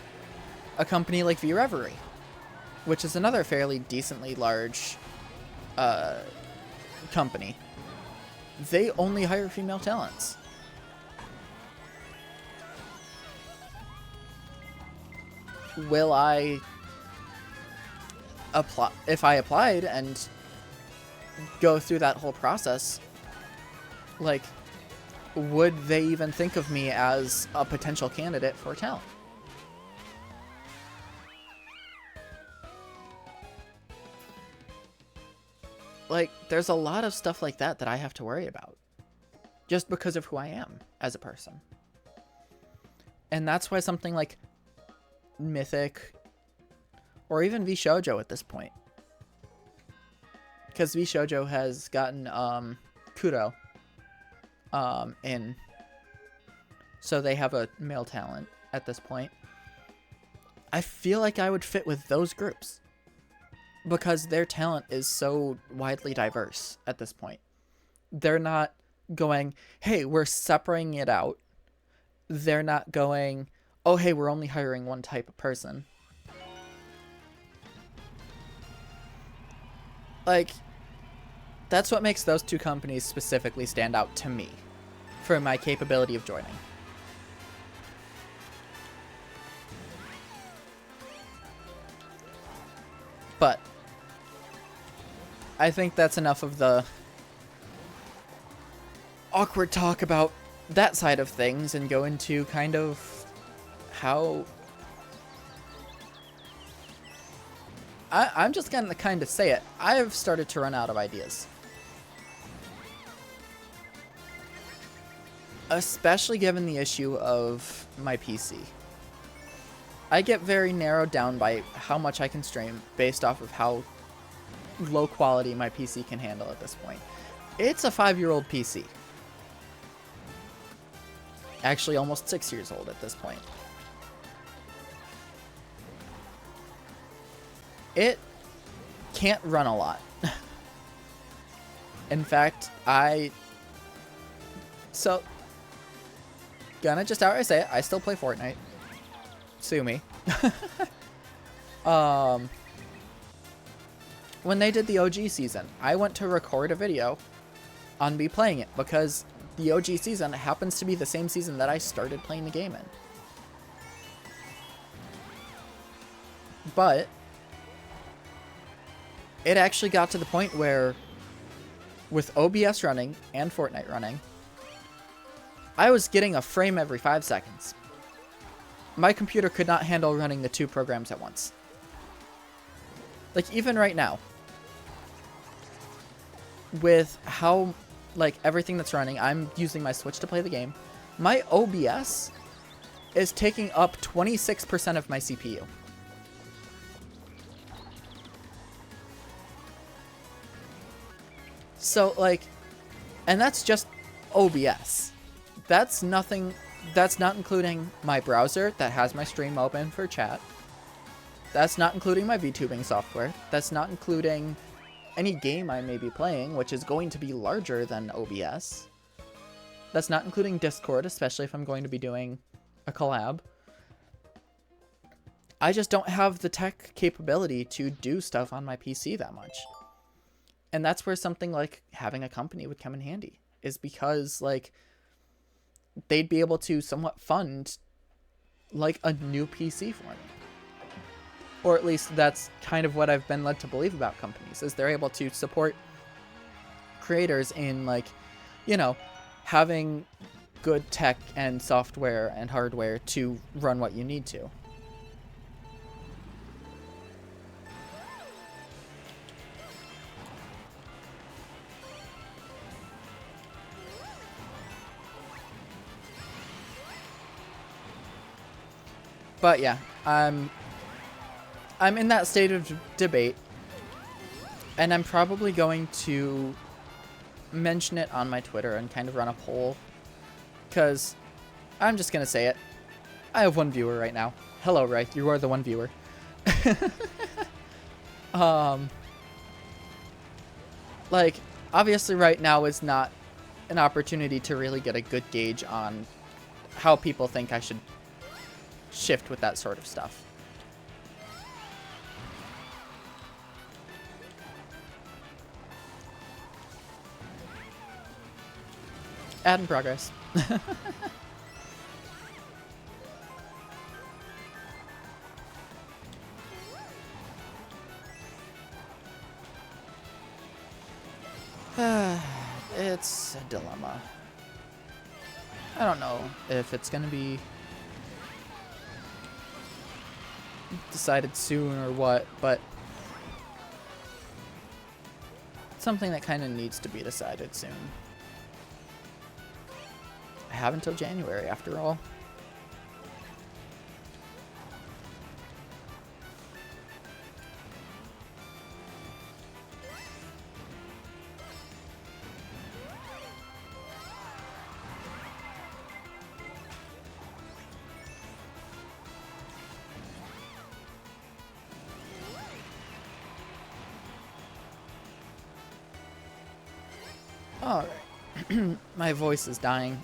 a company like V-Reverie, which is another fairly decently large company. They only hire female talents. Will I apply? If I applied and go through that whole process, like, would they even think of me as a potential candidate for talent? Like, there's a lot of stuff like that that I have to worry about just because of who I am as a person. And that's why something like Mythic or even VShojo at this point, because VShojo has gotten Kuro in, so they have a male talent at this point. I feel like I would fit with those groups because their talent is so widely diverse at this point. They're not going, hey, we're separating it out. They're not going, oh, hey, we're only hiring one type of person. Like, that's what makes those two companies specifically stand out to me for my capability of joining. But I think that's enough of the awkward talk about that side of things and go into kind of how I'm just gonna kind of say it. I have started to run out of ideas. Especially given the issue of my PC. I get very narrowed down by how much I can stream based off of how low quality my PC can handle at this point. It's a 5-year-old PC. Actually, almost 6 years old at this point. It can't run a lot. In fact, so, gonna just outright say it, I still play Fortnite. Sue me. When they did the OG season, I went to record a video on me playing it because the OG season happens to be the same season that I started playing the game in. But it actually got to the point where, with OBS running and Fortnite running, I was getting a frame every 5 seconds. My computer could not handle running the two programs at once. Like, even right now, with how, like, everything that's running, I'm using my Switch to play the game. My OBS is taking up 26% of my CPU. So, like, and that's just OBS. That's nothing, that's not including my browser that has my stream open for chat. That's not including my VTubing software. That's not including any game I may be playing, which is going to be larger than OBS. That's not including Discord, especially if I'm going to be doing a collab. I just don't have the tech capability to do stuff on my PC that much. And that's where something like having a company would come in handy, is because, like, they'd be able to somewhat fund, like, a new PC for me. Or at least that's kind of what I've been led to believe about companies, is they're able to support creators in, like, you know, having good tech and software and hardware to run what you need to. But yeah, I'm in that state of debate, and I'm probably going to mention it on my Twitter and kind of run a poll, because I'm just gonna say it. I have one viewer right now. Hello, Ray. You are the one viewer. Like, obviously right now is not an opportunity to really get a good gauge on how people think I should shift with that sort of stuff. Add in progress. It's a dilemma. I don't know if it's gonna be decided soon or what, but it's something that kind of needs to be decided soon. I have until January, after all. Alright. My voice is dying.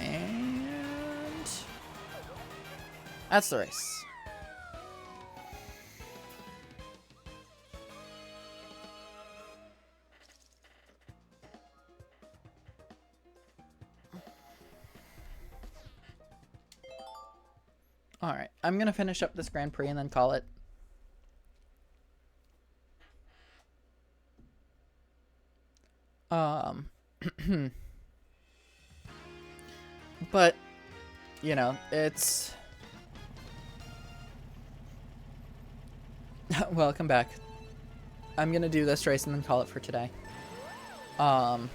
And that's the race. Alright, I'm gonna finish up this Grand Prix and then call it. But, you know, it's... Welcome back. I'm gonna do this race and then call it for today. Because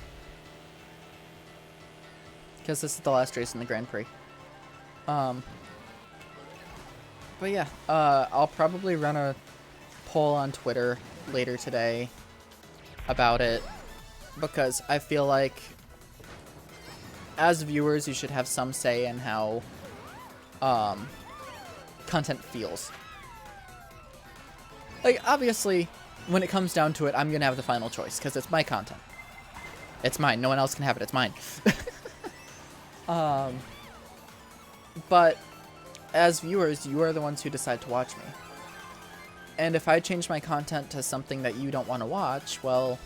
this is the last race in the Grand Prix. But yeah, I'll probably run a poll on Twitter later today about it, because I feel like as viewers you should have some say in how content feels. Like, obviously, when it comes down to it, I'm gonna have the final choice, because it's my content. It's mine. No one else can have it. It's mine. But as viewers, you are the ones who decide to watch me. And if I change my content to something that you don't want to watch, well,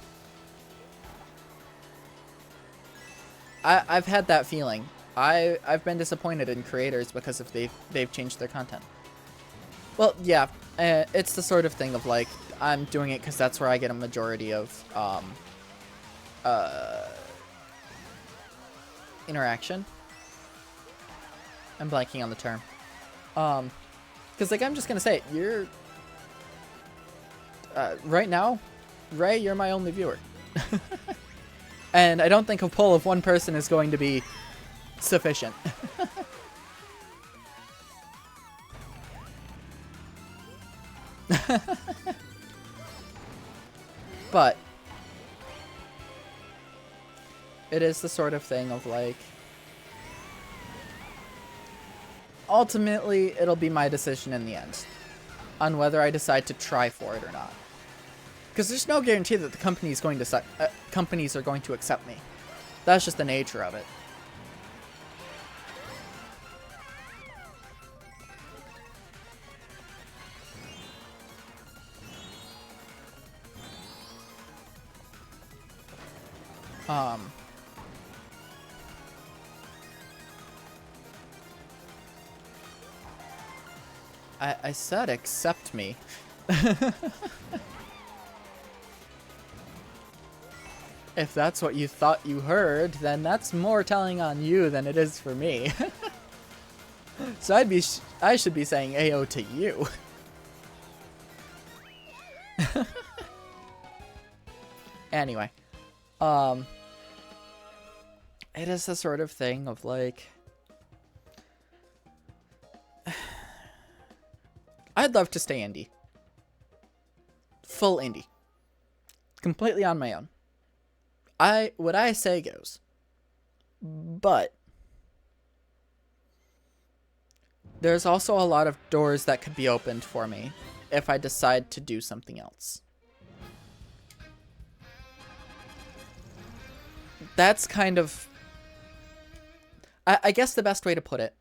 I've had that feeling. I've been disappointed in creators because if they've changed their content. Well, yeah, it's the sort of thing of like, I'm doing it because that's where I get a majority of interaction. I'm blanking on the term. Because like, I'm just gonna say it, you're right now, Ray, you're my only viewer. And I don't think a poll of one person is going to be sufficient. But it is the sort of thing of like, ultimately it'll be my decision in the end on whether I decide to try for it or not. Because there's no guarantee that the company is going to companies are going to accept me. That's just the nature of it. Um, I said accept me. If that's what you thought you heard, then that's more telling on you than it is for me. So I should be saying AO to you. Anyway, it is the sort of thing of like, I'd love to stay indie. Full indie. Completely on my own. What I say goes. But there's also a lot of doors that could be opened for me if I decide to do something else. That's kind of, I guess the best way to put it.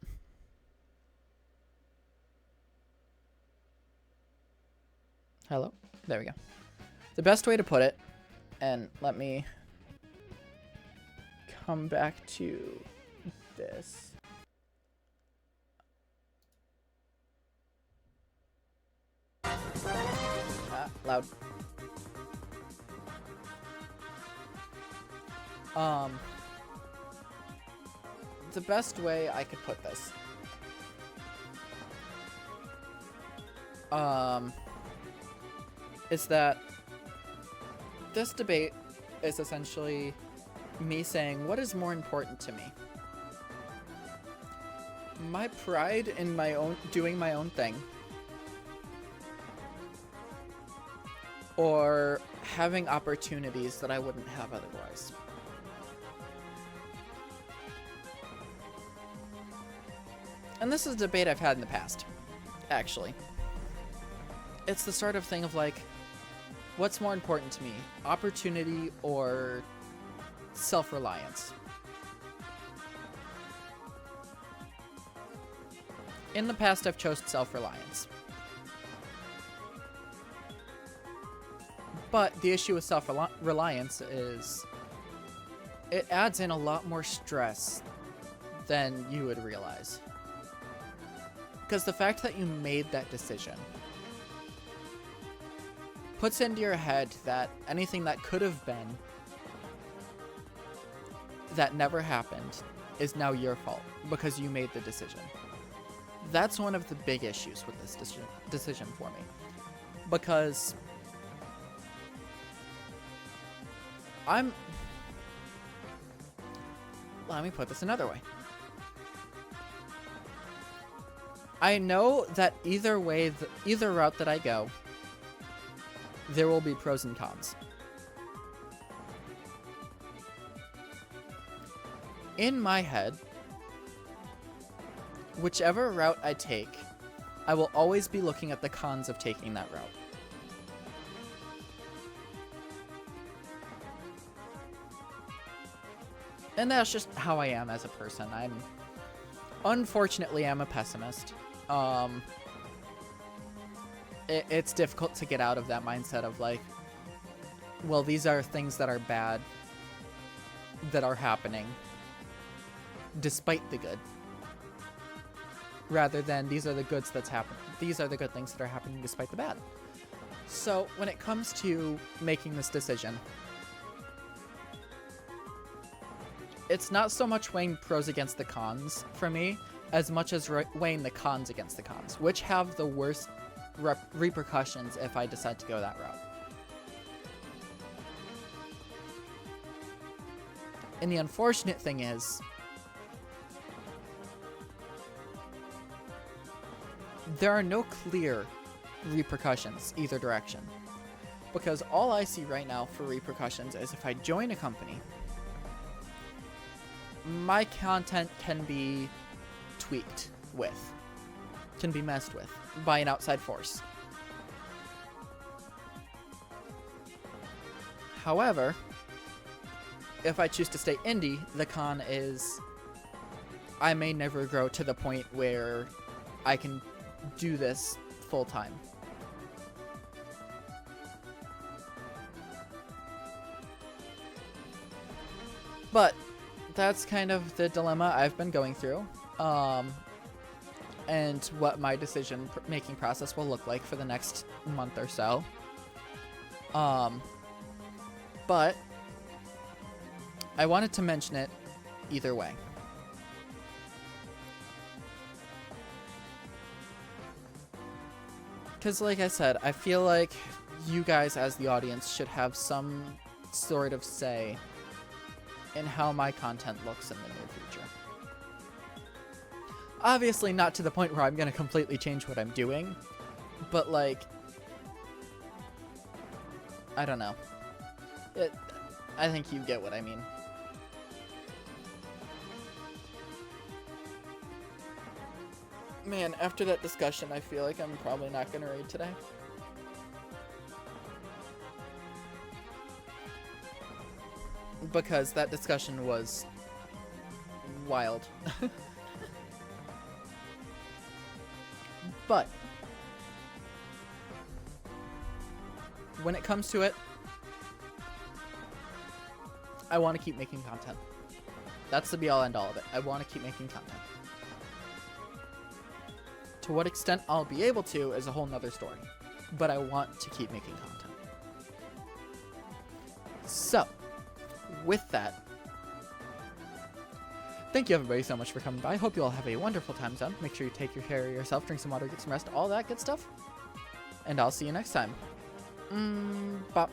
Hello? There we go. The best way to put it, and let me come back to this. Loud. The best way I could put this. Is that this debate is essentially me saying, what is more important to me? My pride in my own, doing my own thing, or having opportunities that I wouldn't have otherwise. And this is a debate I've had in the past, actually. It's the sort of thing of like, what's more important to me, opportunity or self-reliance? In the past, I've chosen self-reliance. But the issue with self-reliance is it adds in a lot more stress than you would realize. Because the fact that you made that decision puts into your head that anything that could have been, that never happened, is now your fault because you made the decision. That's one of the big issues with this decision for me. Because let me put this another way. I know that either route that I go, there will be pros and cons. In my head, whichever route I take, I will always be looking at the cons of taking that route. And that's just how I am as a person. Unfortunately, I'm a pessimist. It's difficult to get out of that mindset of like, well, these are things that are bad that are happening despite the good, rather than these are the goods that's happening. These are the good things that are happening despite the bad. So when it comes to making this decision, it's not so much weighing pros against the cons for me, as much as weighing the cons against the cons, which have the worst repercussions if I decide to go that route. And the unfortunate thing is, there are no clear repercussions either direction. Because all I see right now for repercussions is if I join a company, my content can be tweaked with, can be messed with by an outside force. However, if I choose to stay indie, the con is I may never grow to the point where I can do this full time. But that's kind of the dilemma I've been going through. And what my decision making process will look like for the next month or so. But I wanted to mention it either way. Because like I said, I feel like you guys as the audience should have some sort of say in how my content looks in the near future. Obviously not to the point where I'm going to completely change what I'm doing, but like, I don't know. I think you get what I mean. Man, after that discussion, I feel like I'm probably not going to raid today. Because that discussion was wild. But when it comes to it, I want to keep making content. That's the be-all end-all of it. I want to keep making content. To what extent I'll be able to is a whole nother story. But I want to keep making content. So, with that, thank you everybody so much for coming by. Hope you all have a wonderful time zone. Make sure you take care of yourself, drink some water, get some rest, all that good stuff. And I'll see you next time. Bop.